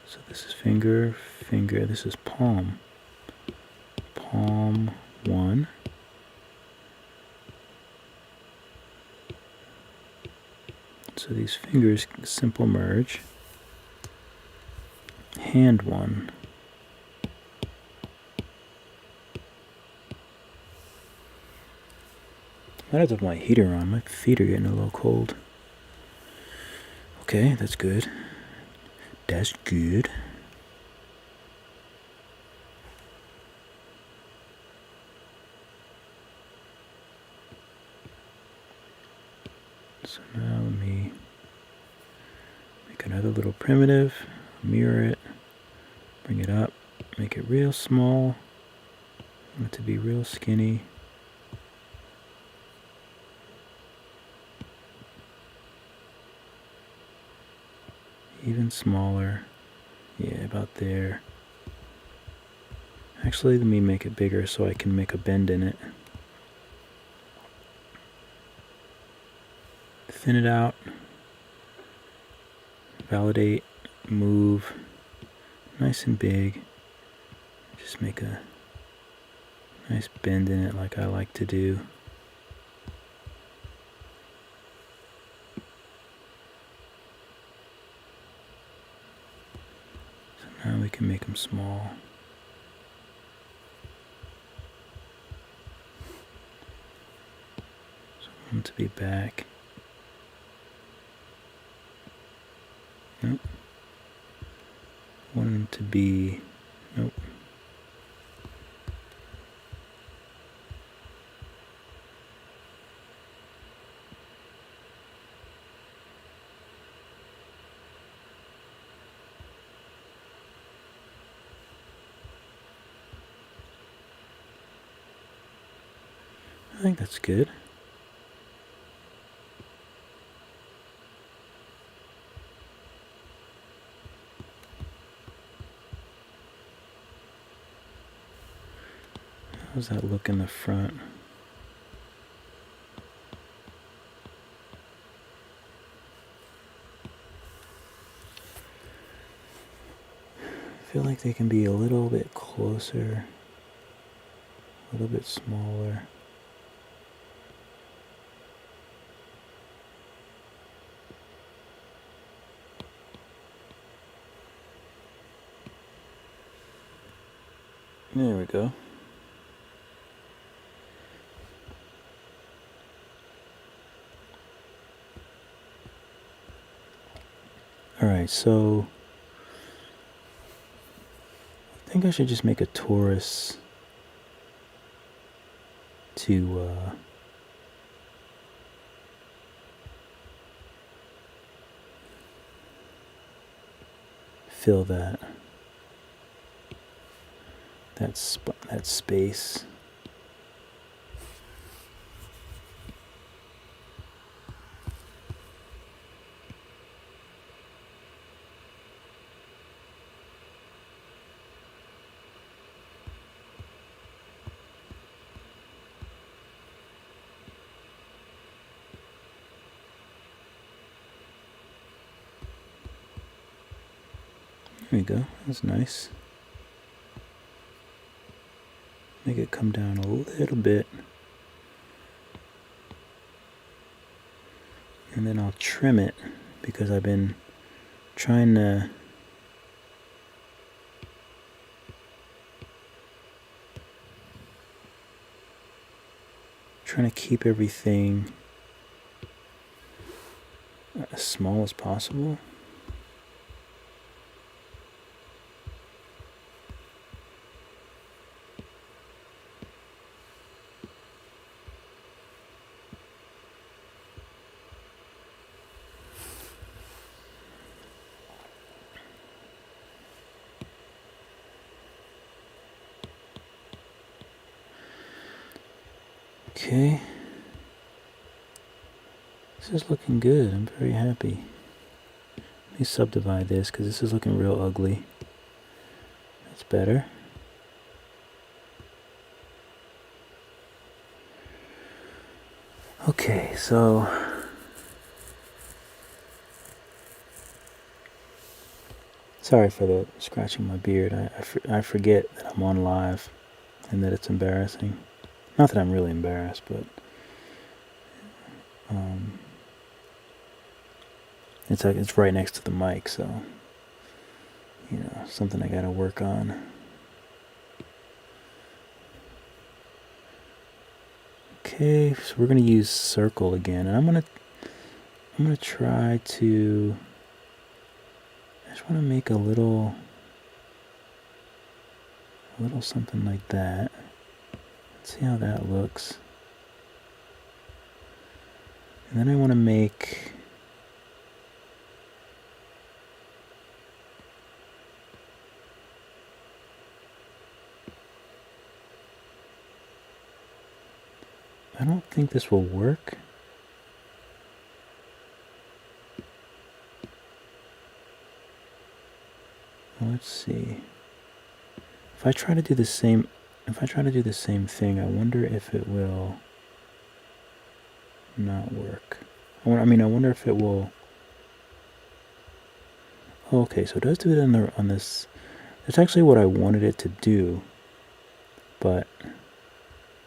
So this is finger, finger. This is palm. Palm, one. So these fingers simple merge. Hand, one. I have to have my heater on. My feet are getting a little cold. Okay, that's good. That's good. So now let me make another little primitive, mirror it, bring it up, make it real small. I want it to be real skinny. Even smaller. Yeah, about there. Actually, let me make it bigger so I can make a bend in it. Thin it out. Validate. Move. Nice and big. Just make a nice bend in it like I like to do. So now we can make them small. So I want it to be back. Nope. I want them to be... Nope. I think that's good. How's that look in the front? I feel like they can be a little bit closer, a little bit smaller. There we go. Alright, so I think I should just make a torus to fill that space. There we go. That's nice. Make it come down a little bit. And then I'll trim it because I've been trying to keep everything as small as possible. Okay, this is looking good. I'm very happy. Let me subdivide this because this is looking real ugly. That's better. Okay, so sorry for the scratching my beard. I forget that I'm on live and that it's embarrassing. Not that I'm really embarrassed, but it's right next to the mic, so you know, something I gotta work on. Okay, so we're gonna use circle again, and I'm gonna try to. I just want to make a little something like that. Let's see how that looks. And then I want to make I don't think this will work. Let's see. If I try to do the same thing, I wonder if it will not work. I wonder if it will. Oh, okay, so it does do it on this. That's actually what I wanted it to do, but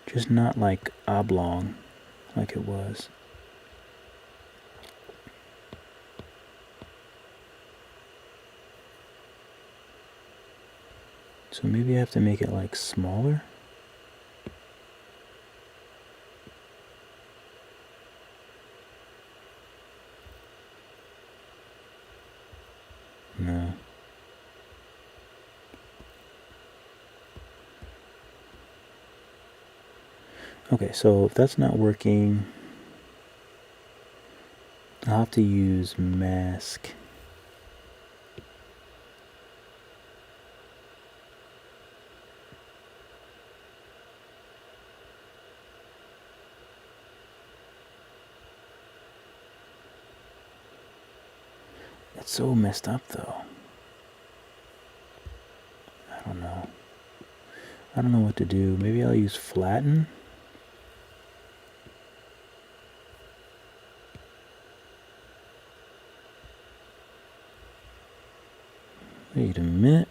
just not like oblong like it was. So maybe I have to make it like smaller. No. Okay, so if that's not working, I'll have to use mask. It's so messed up though. I don't know. I don't know what to do. Maybe I'll use flatten. Wait a minute.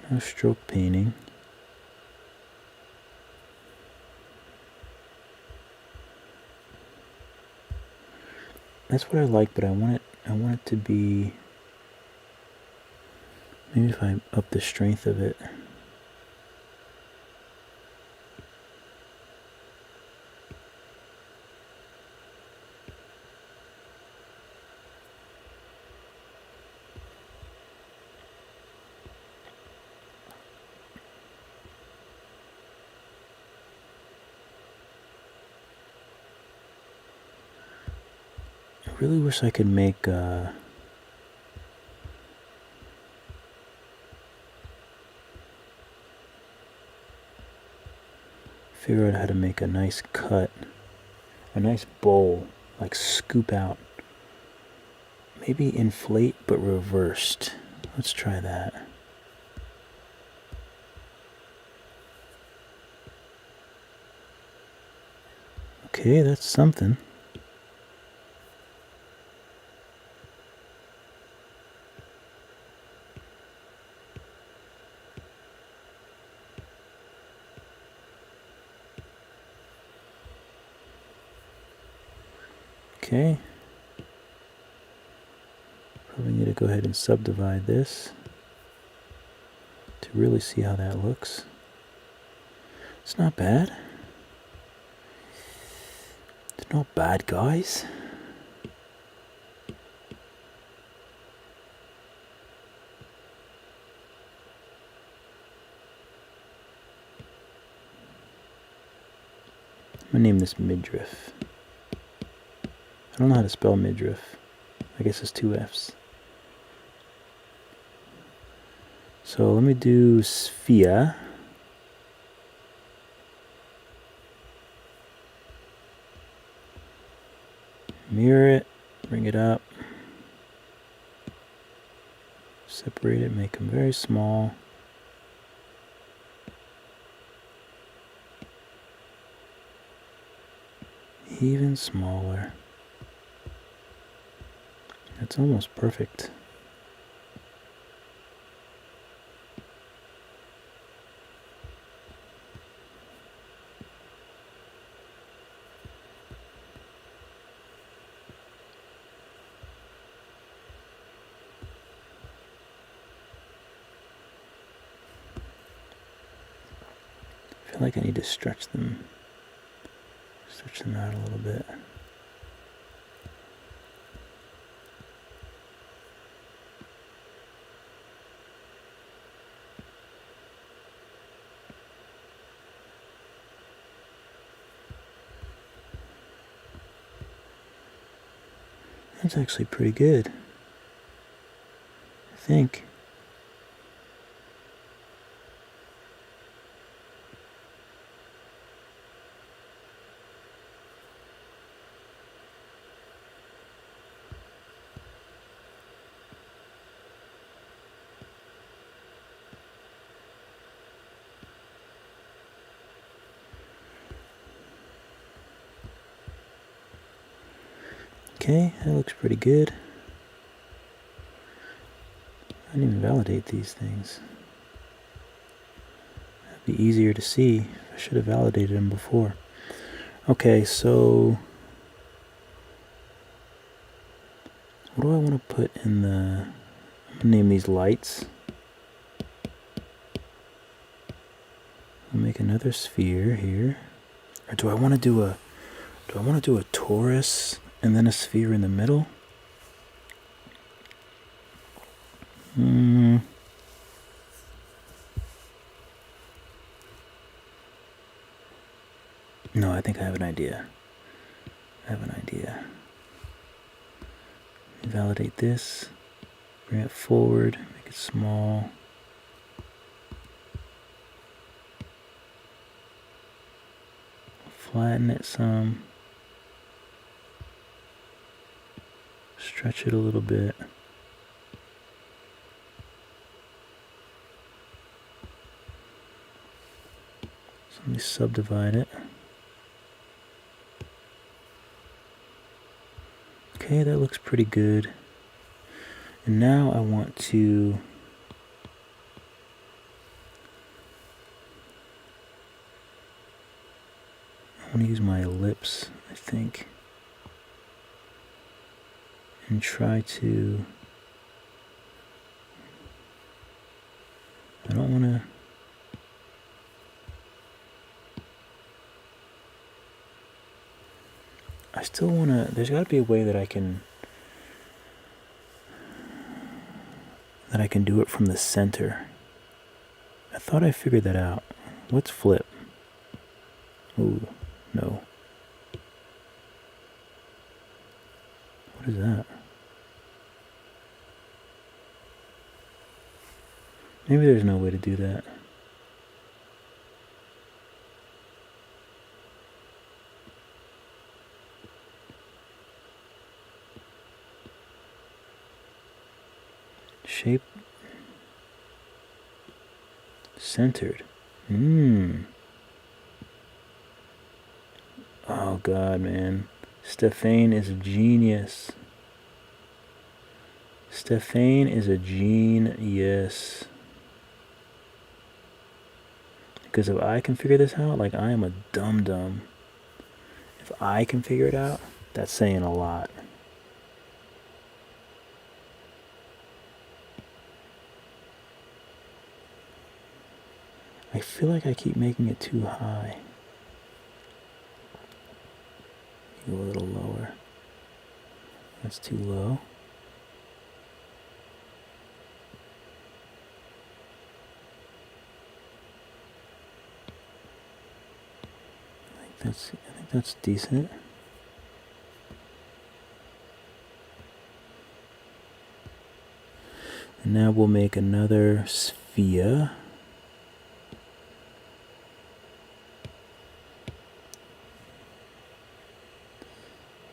No stroke painting. That's what I like, but I want it to be. Maybe if I up the strength of it. I really wish I could make figure out how to make a nice cut, a nice bowl, like scoop out. Maybe inflate but reversed. Let's try that. Okay, that's something. Okay. Probably need to go ahead and subdivide this to really see how that looks. It's not bad. It's not bad, guys. I'm gonna name this midriff. I don't know how to spell midriff. I guess it's 2 F's. So let me do sphere. Mirror it, bring it up, separate it, make them very small. Even smaller. That's almost perfect. I feel like I need to stretch them out a little bit. That's actually pretty good, I think. Okay, that looks pretty good. I didn't even validate these things. That'd be easier to see. I should have validated them before. Okay, so what do I want to put in the... I'm gonna name these lights. I'll make another sphere here. Or do I want to do a torus and then a sphere in the middle? No, I think I have an idea. Validate this. Bring it forward. Make it small. Flatten it some. Stretch it a little bit. So let me subdivide it. Okay, that looks pretty good. And now I want to use my ellipse, I think, and try to... I don't want to... I still want to... There's got to be a way that I can do it from the center. I thought I figured that out. Let's flip. Ooh, no. What is that? Maybe there's no way to do that. Shape centered. Oh, Oh God, man. Stephane is a genius. Stephane is a genius. Because if I can figure this out, like, I am a dum-dum. If I can figure it out, that's saying a lot. I feel like I keep making it too high. Go a little lower. That's too low. I think that's decent. And now we'll make another sphere.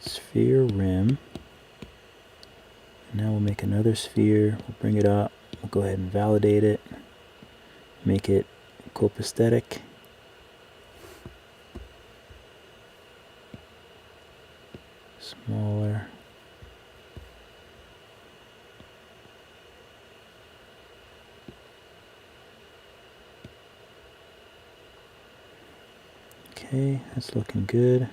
Sphere rim. And now we'll make another sphere. We'll bring it up. We'll go ahead and validate it. Make it copaesthetic. Smaller. Okay, that's looking good.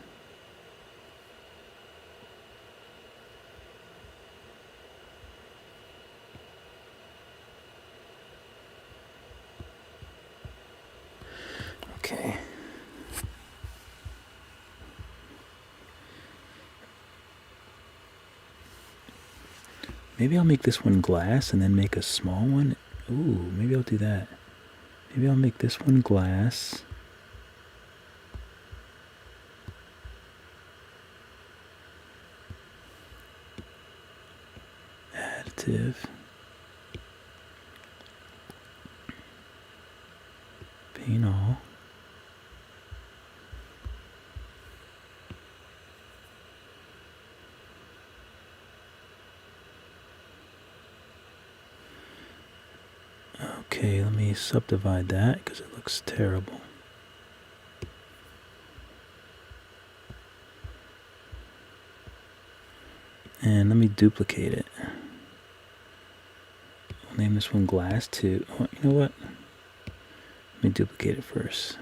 Okay. Maybe I'll make this one glass and then make a small one. Ooh, maybe I'll do that. Maybe I'll make this one glass. Additive. Paint all. Okay, let me subdivide that because it looks terrible. And let me duplicate it. I'll name this one glass 2. Oh, you know what? Let me duplicate it first.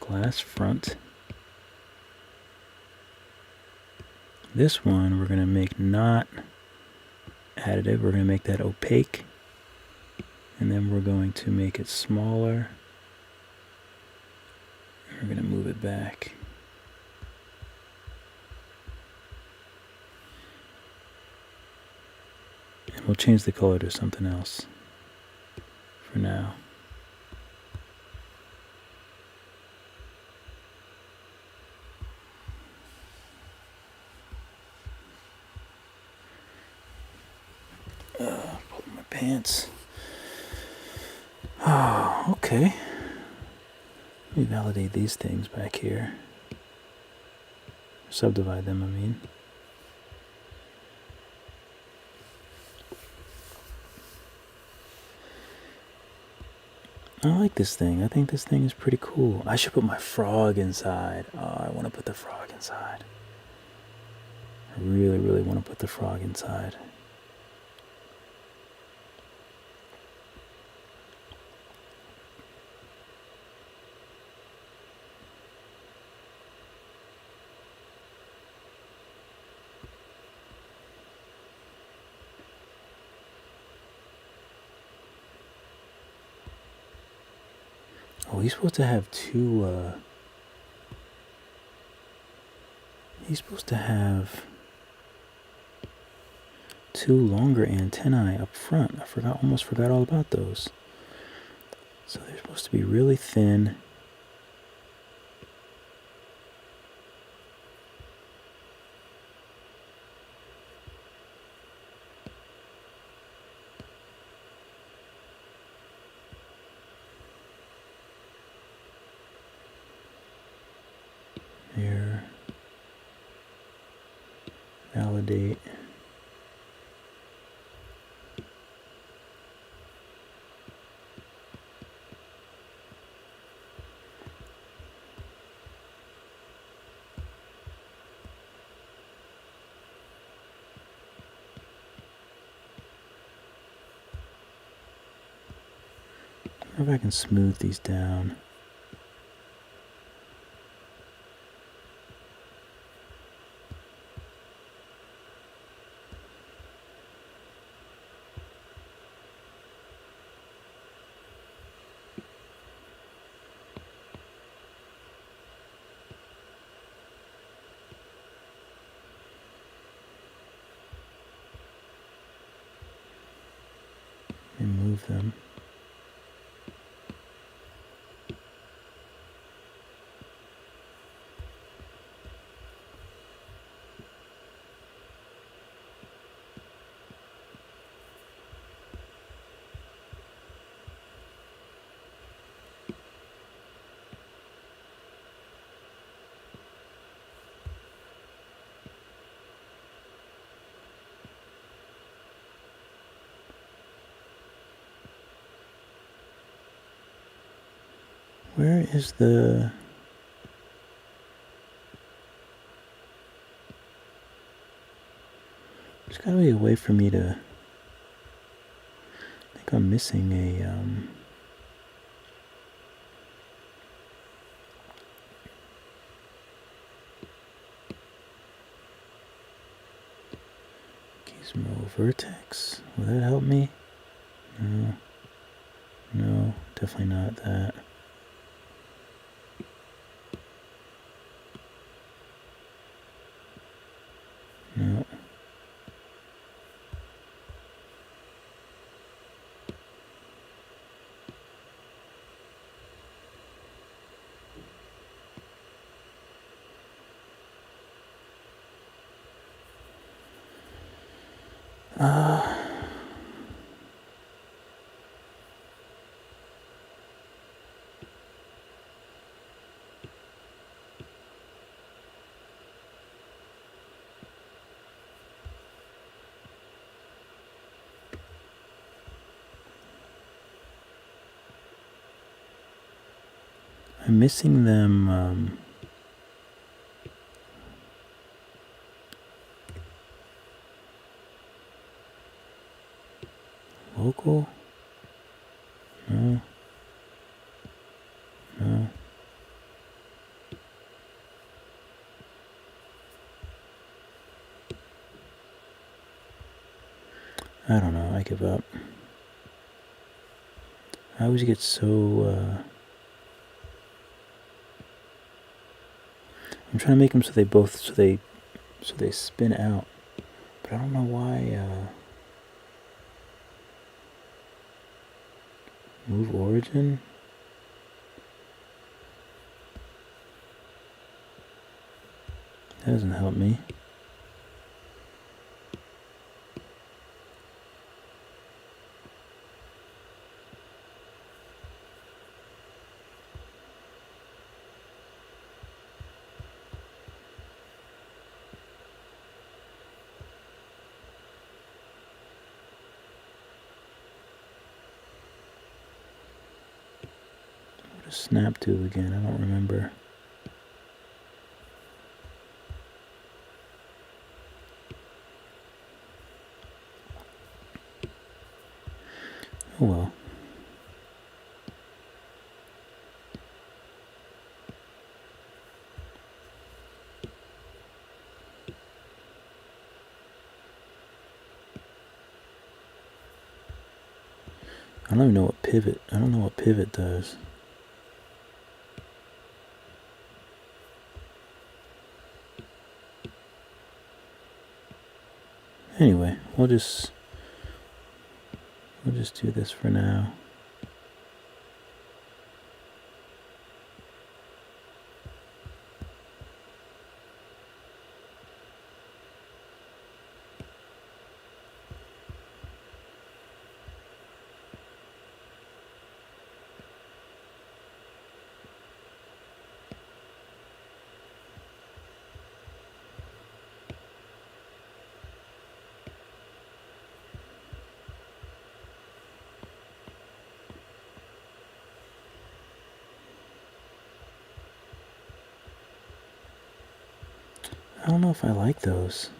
Glass front. This one we're going to make not additive. We're going to make that opaque. And then we're going to make it smaller. We're going to move it back. And we'll change the color to something else for now. Pull my pants. Oh, okay. Let me validate these things back here. Subdivide them, I mean. I like this thing. I think this thing is pretty cool. I should put my frog inside. Oh, I want to put the frog inside. I really, really want to put the frog inside. Oh, he's supposed to have two, he's supposed to have two longer antennae up front. I almost forgot all about those. So they're supposed to be really thin. Here. Validate. wonder if I can smooth these down. Move them. Where is the... There's gotta be a way for me to... I think I'm missing a... Gizmo vertex. Will that help me? No. No, definitely not that. No. I'm missing them, local? No. No. I don't know, I give up. I always get so, I'm trying to make them so they both, so they spin out. But I don't know why, move origin? That doesn't help me. What does snap do again? I don't remember. Oh well. I don't even know what pivot. I don't know what pivot does. Anyway, we'll just do this for now. I don't know if I like those.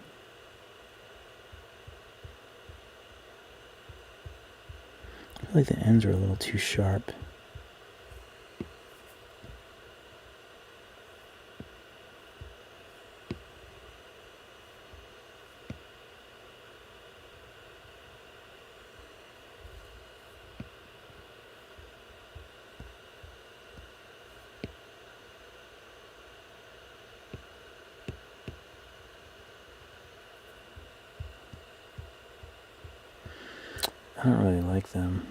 I feel like the ends are a little too sharp. don't really like them.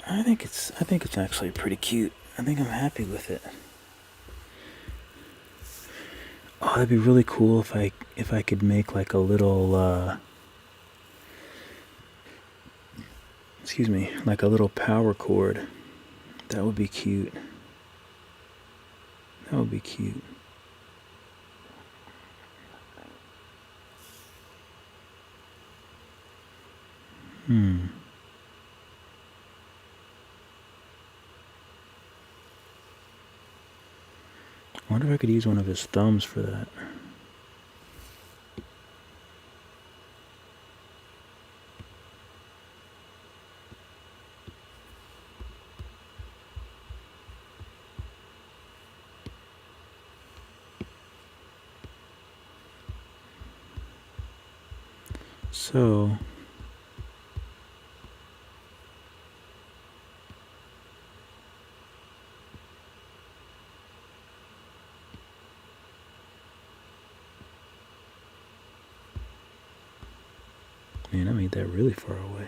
I think it's actually pretty cute. I think I'm happy with it. Oh, that'd be really cool if I could make like a little excuse me, like a little power cord. That would be cute. That would be cute. I wonder if I could use one of his thumbs for that. So, man, I made that really far away.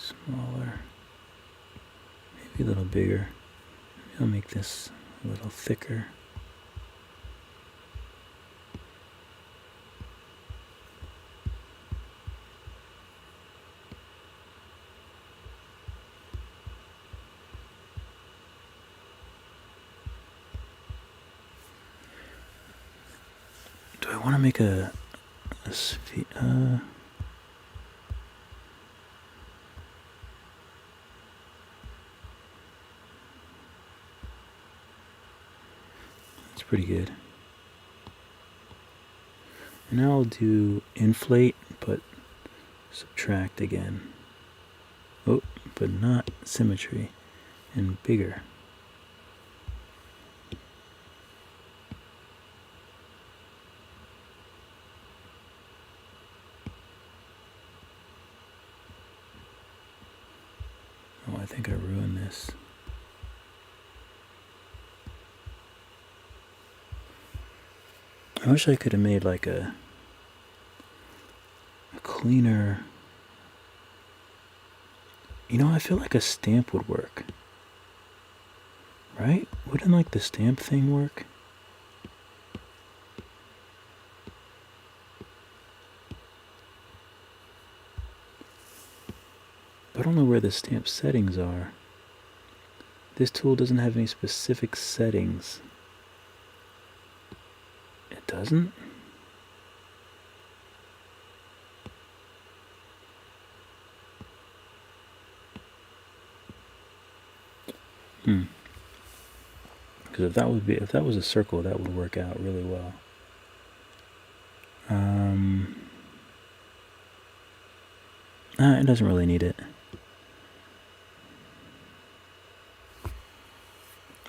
Smaller, maybe a little bigger. Maybe I'll make this a little thicker. Do I want to make a sphere? Pretty good. And now I'll do inflate, but subtract again. Oh, but not symmetry, and bigger. Oh, I think I ruined this. I wish I could have made like a cleaner. You know, I feel like a stamp would work. Right? Wouldn't like the stamp thing work? I don't know where the stamp settings are. This tool doesn't have any specific settings. It doesn't? Because if that was a circle, that would work out really well. It doesn't really need it.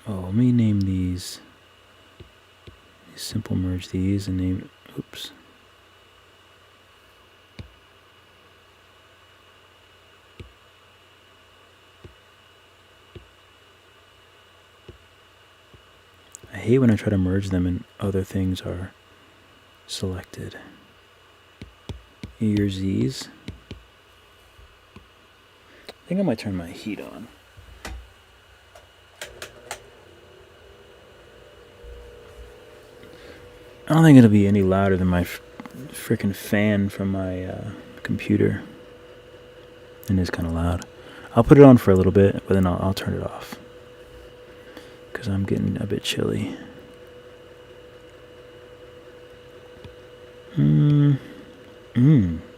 Oh, let me name these. Simple merge these and name. Oops. I hate when I try to merge them and other things are selected. Your Z's. I think I might turn my heat on. I don't think it'll be any louder than my freaking fan from my computer. It is kind of loud. I'll put it on for a little bit, but then I'll turn it off because I'm getting a bit chilly.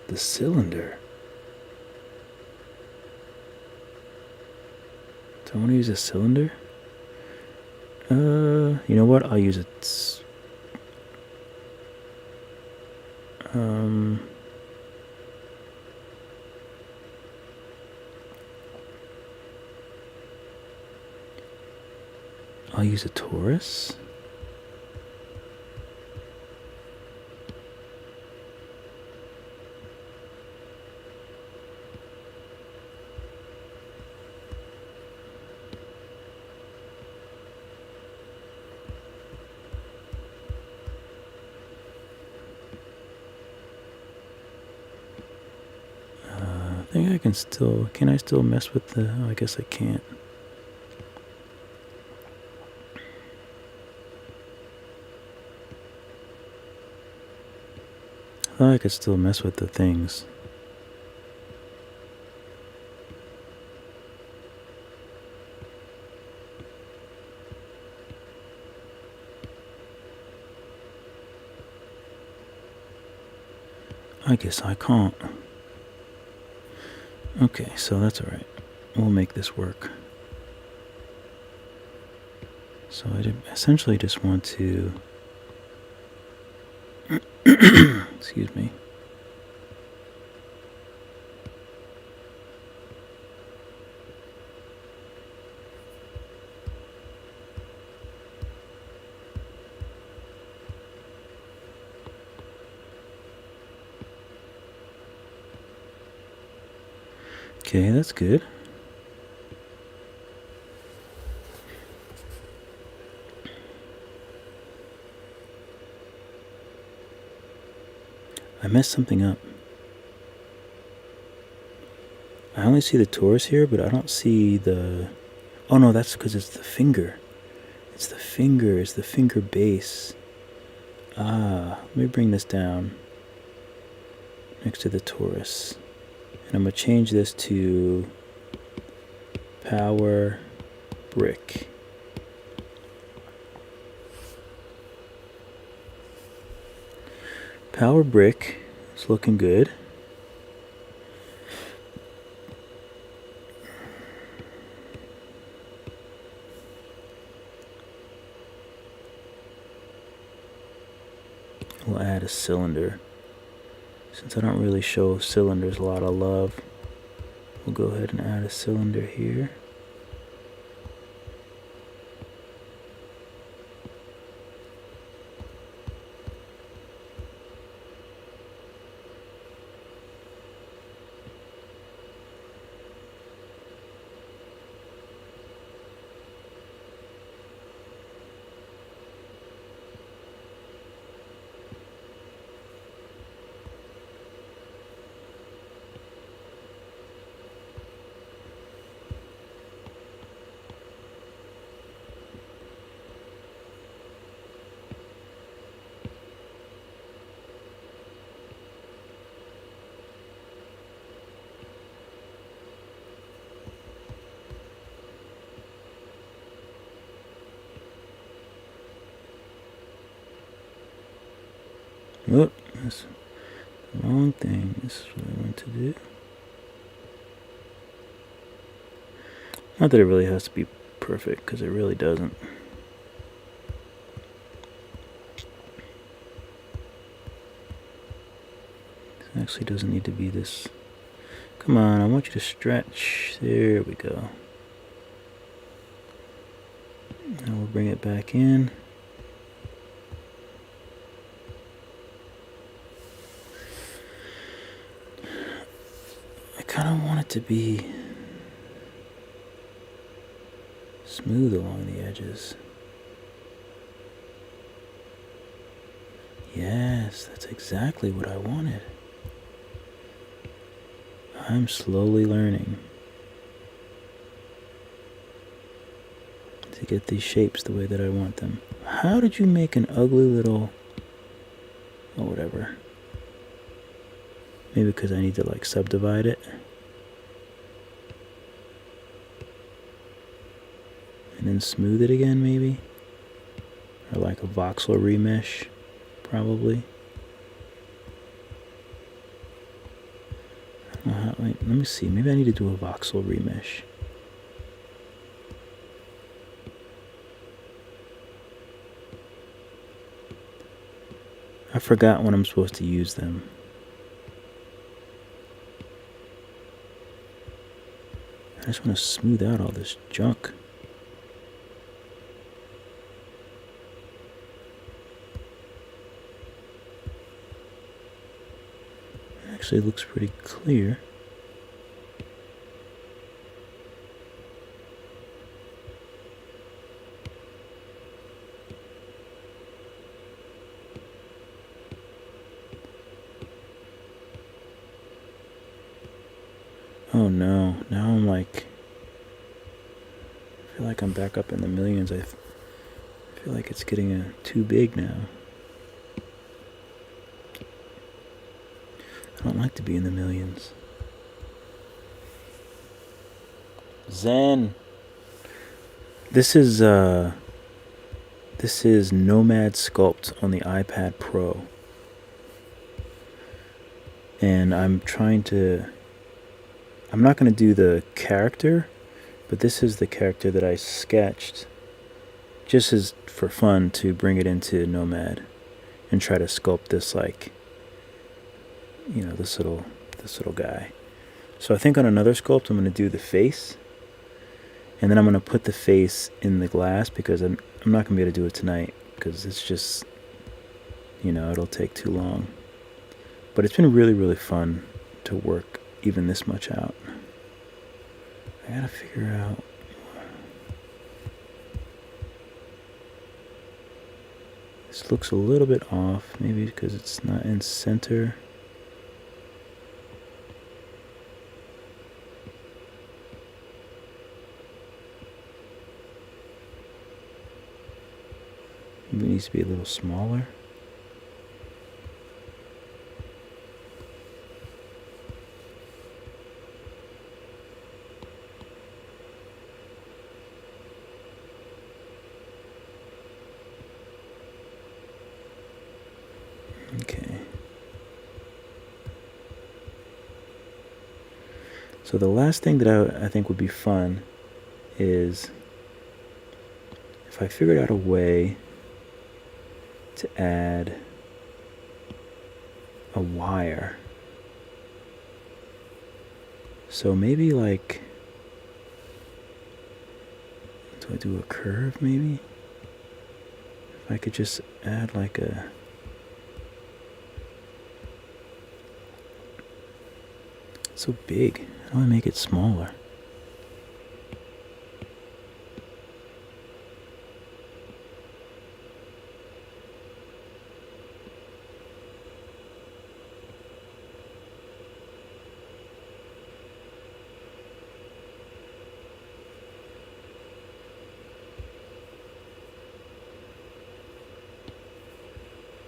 The cylinder. Do I want to use a cylinder? You know what? I'll use it. I'll use a torus. I think I can still, can I still mess with the, oh, I guess I can't. I thought I could still mess with the things. I guess I can't. Okay, so that's alright. We'll make this work. So I essentially just want to... Excuse me. Okay, that's good. I messed something up. I only see the torus here, but I don't see the... Oh no, that's because it's the finger. It's the finger base. Ah, let me bring this down next to the torus. And I'm going to change this to power brick. Power brick is looking good. We'll add a cylinder. Since I don't really show cylinders a lot of love, we'll go ahead and add a cylinder here. Whoop, that's the wrong thing. This is what I want to do. Not that it really has to be perfect, because it really doesn't. It actually doesn't need to be this. Come on, I want you to stretch. There we go. Now we'll bring it back in. I kind of want it to be smooth along the edges. Yes, that's exactly what I wanted. I'm slowly learning to get these shapes the way that I want them. How did you make an ugly little... Oh, whatever. Maybe because I need to like subdivide it. And then smooth it again, maybe? Or like a voxel remesh, probably. I don't know how, wait, let me see. Maybe I need to do a voxel remesh. I forgot when I'm supposed to use them. I just want to smooth out all this junk. Actually looks pretty clear. Oh no, now I'm like, I feel like I'm back up in the millions. I feel like it's getting too big now. I don't like to be in the millions. Zen. This is Nomad Sculpt on the iPad Pro. And I'm not going to do the character, but this is the character that I sketched just as for fun to bring it into Nomad and try to sculpt this like, you know, this little guy. So I think on another sculpt I'm going to do the face, and then I'm going to put the face in the glass because I'm not going to be able to do it tonight because it's just, you know, it'll take too long. But it's been really, really fun to work even this much out. I gotta figure out... This looks a little bit off, maybe because it's not in center. Maybe it needs to be a little smaller. Okay. So the last thing that I think would be fun is if I figured out a way to add a wire. So maybe like, do I do a curve maybe? If I could just add like a... It's so big. How do I make it smaller?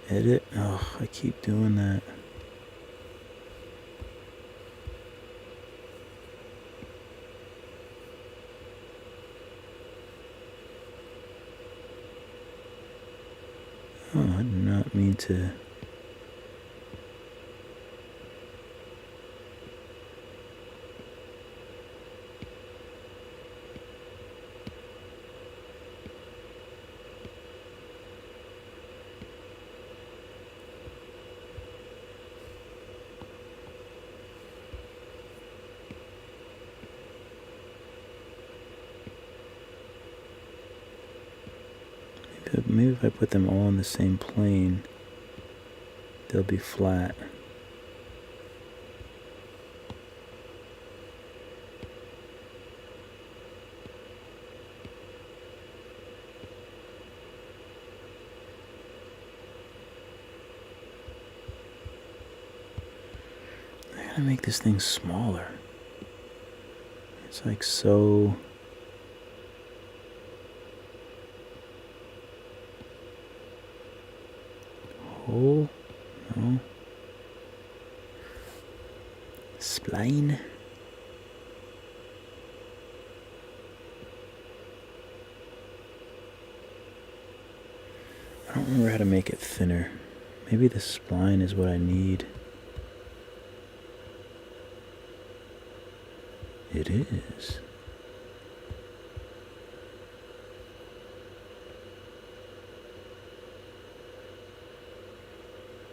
Edit. Oh, I keep doing that. Oh, I did not mean to. Maybe if I put them all on the same plane, they'll be flat. to make this thing smaller. It's like so... Whole? No. Spline? I don't remember how to make it thinner. Maybe the spline is what I need. It is.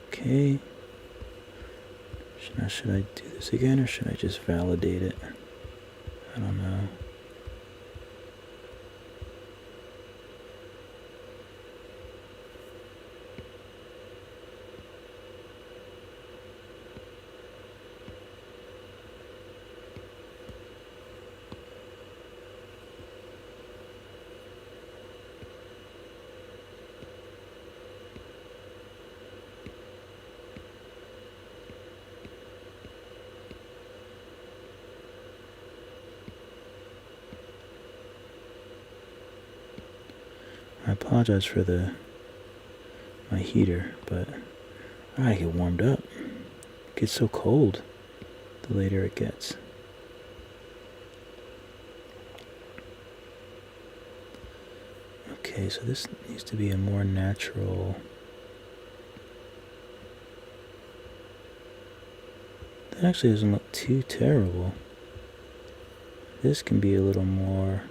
Okay. Now, should I do this again or should I just validate it? I don't know. I apologize for my heater, but I gotta get warmed up. It gets so cold the later it gets. Okay, so this needs to be a more natural... That actually doesn't look too terrible. This can be a little more...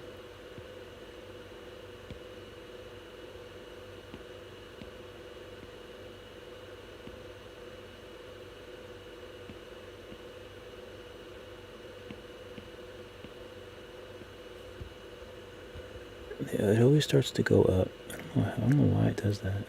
Yeah, it always starts to go up. I don't know why it does that.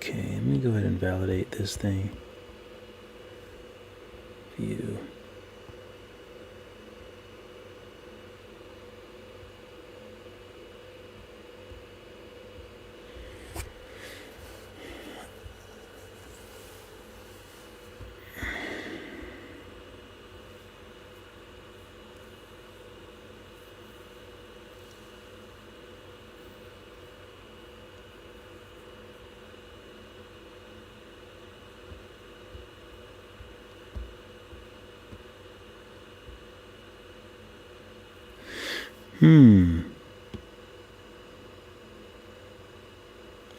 Okay, let me go ahead and validate this thing. View.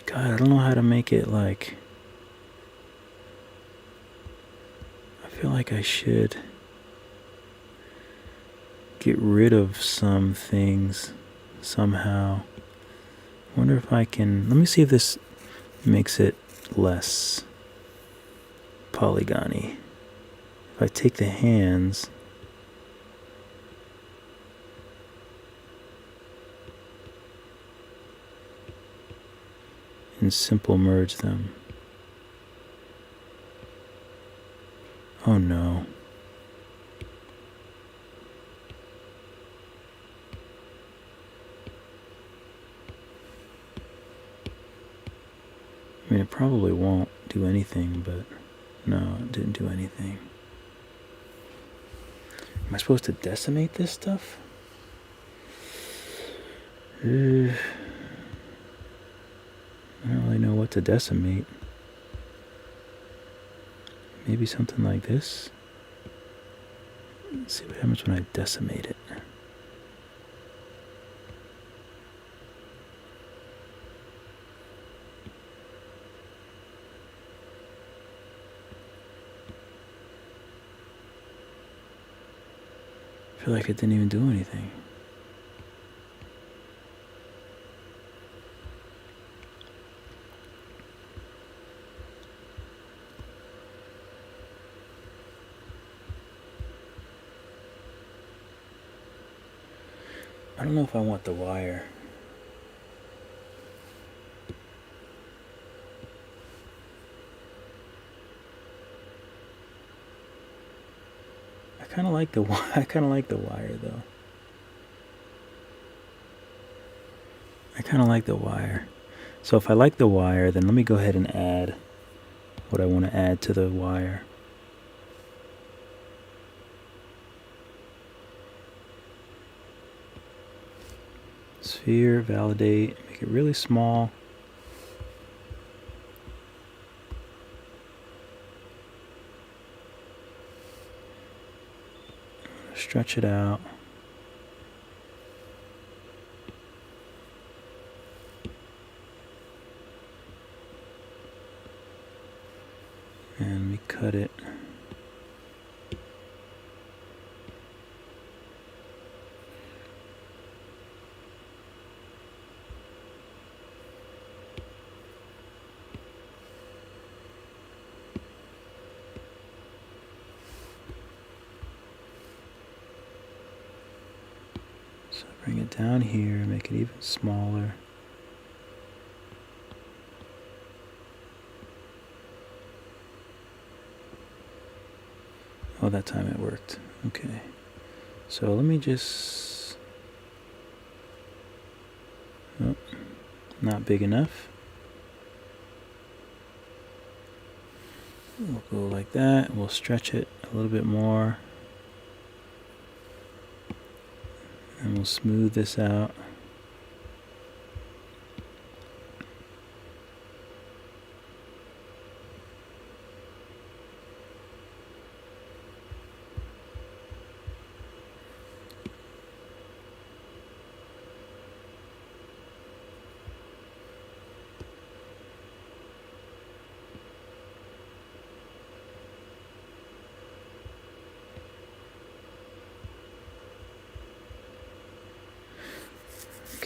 God, I don't know how to make it like... I feel like I should get rid of some things somehow. I wonder if I can... Let me see if this makes it less polygony. If I take the hands... and simple merge them. Oh no. I mean, it probably won't do anything, but no, it didn't do anything. Am I supposed to decimate this stuff? I don't really know what to decimate. Maybe something like this. Let's see what happens when I decimate it. I feel like it didn't even do anything. I don't know if I want the wire. I kind of like the wire though. I kind of like the wire. So if I like the wire, then let me go ahead and add what I want to add to the wire. Sphere, validate, make it really small. Stretch it out. And we cut it. So bring it down here, make it even smaller. Oh, that time it worked. Okay. So let me just... Oh, not big enough. We'll go like that. We'll stretch it a little bit more. And we'll smooth this out.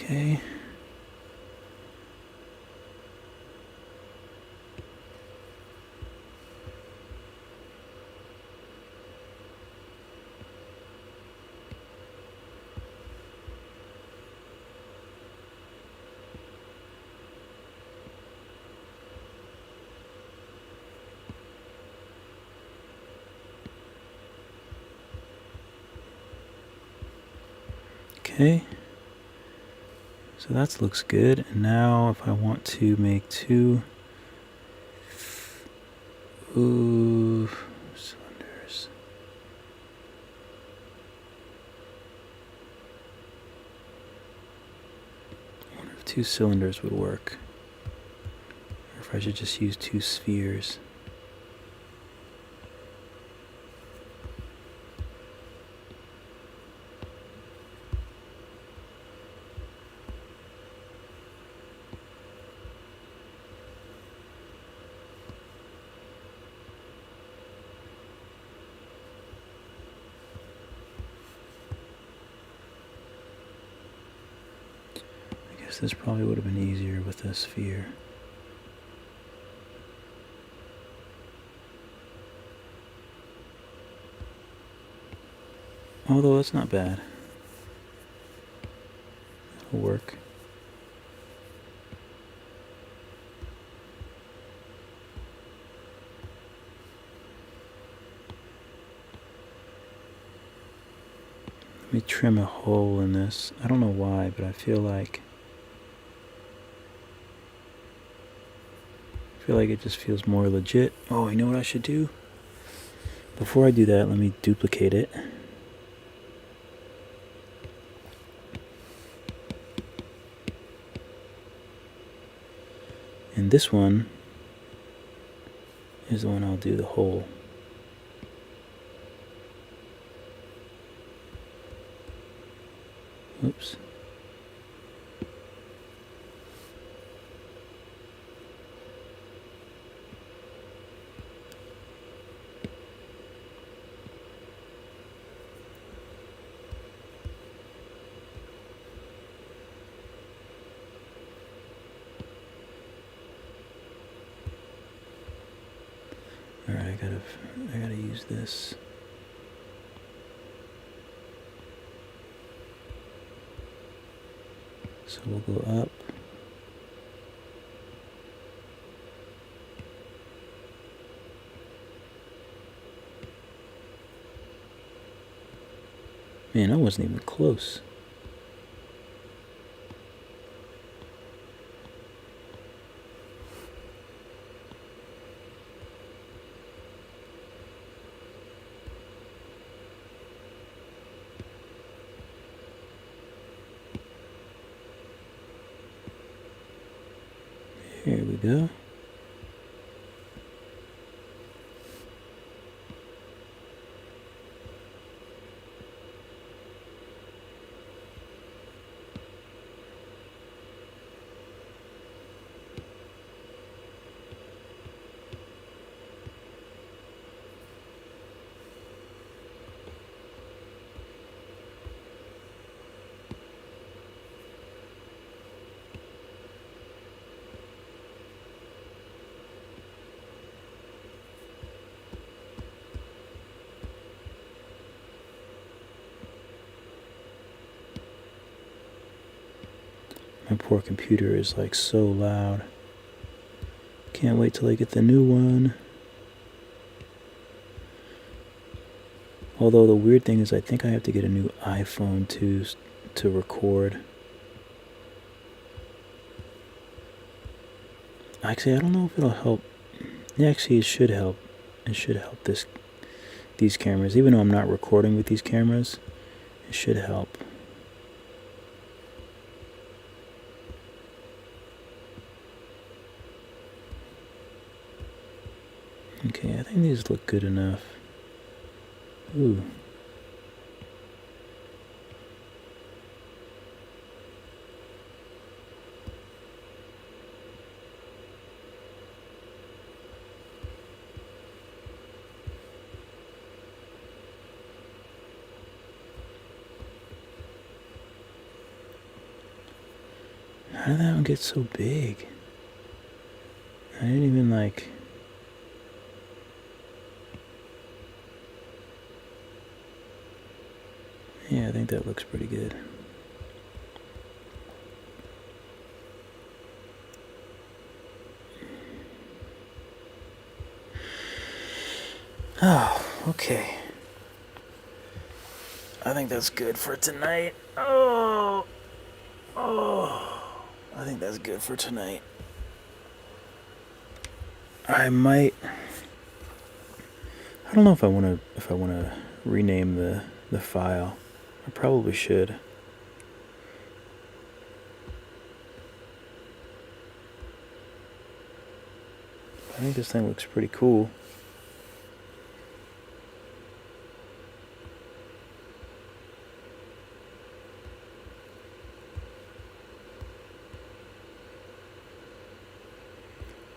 Okay. Okay. So that looks good. And now if I want to make two cylinders. I wonder if two cylinders would work. Or if I should just use two spheres. This probably would have been easier with a sphere. Although it's not bad. It'll work. Let me trim a hole in this. I don't know why, but I feel like it just feels more legit. Oh, you know what I should do? Before I do that, let me duplicate it. And this one is the one I'll do the whole. Oops. Alright, I gotta use this. So we'll go up. Man, I wasn't even close. Here we go. My poor computer is like so loud. Can't wait till I get the new one. Although the weird thing is I think I have to get a new iPhone to record. Actually, I don't know if it'll help. Actually, it should help. It should help these cameras. Even though I'm not recording with these cameras, it should help. Okay, I think these look good enough. Ooh. How did that one get so big? I didn't even like... Yeah, I think that looks pretty good. Oh, okay. I think that's good for tonight. Oh, I think that's good for tonight. I might... I don't know if I want to rename the file. I probably should. I think this thing looks pretty cool.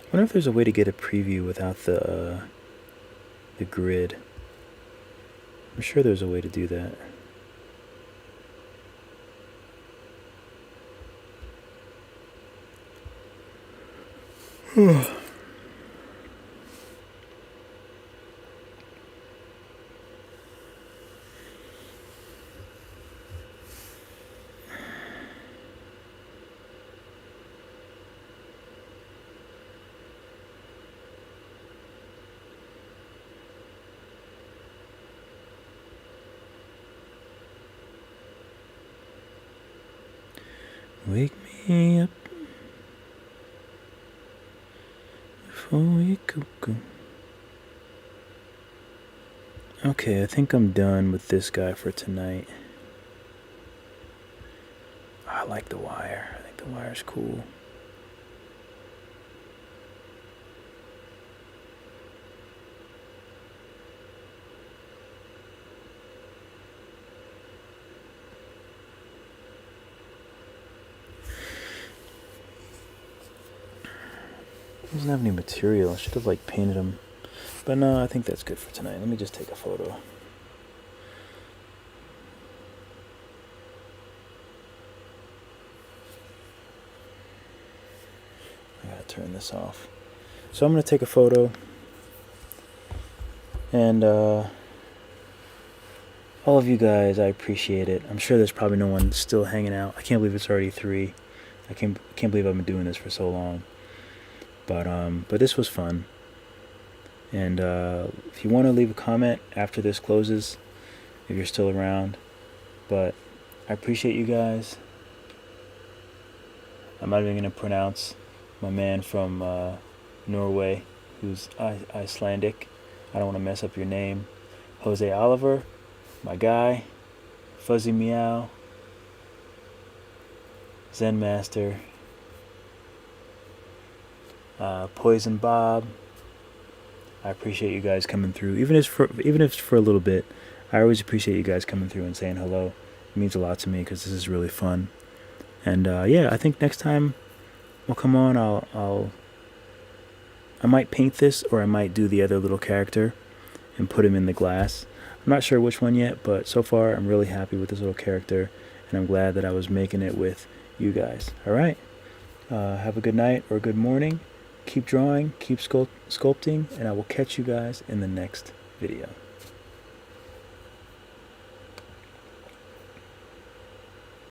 I wonder if there's a way to get a preview without the grid. I'm sure there's a way to do that. Wake me up before we go. Okay, I think I'm done with this guy for tonight. I like the wire. I think the wire's cool. He doesn't have any material. I should have like painted him. But no, I think that's good for tonight. Let me just take a photo. I gotta turn this off. So I'm gonna take a photo. And all of you guys, I appreciate it. I'm sure there's probably no one still hanging out. I can't believe it's already 3. I can't believe I've been doing this for so long. But this was fun. And if you want to leave a comment after this closes, if you're still around. But I appreciate you guys. I'm not even going to pronounce my man from Norway, who's Icelandic. I don't want to mess up your name. Jose Oliver, my guy. Fuzzy Meow. Zen Master. Poison Bob. I appreciate you guys coming through, even if it's for a little bit. I always appreciate you guys coming through and saying hello. It means a lot to me because this is really fun. And yeah, I think next time we'll come on. I might paint this, or I might do the other little character and put him in the glass. I'm not sure which one yet, but so far I'm really happy with this little character, and I'm glad that I was making it with you guys. All right. Have a good night or a good morning. Keep drawing, keep sculpting, and I will catch you guys in the next video.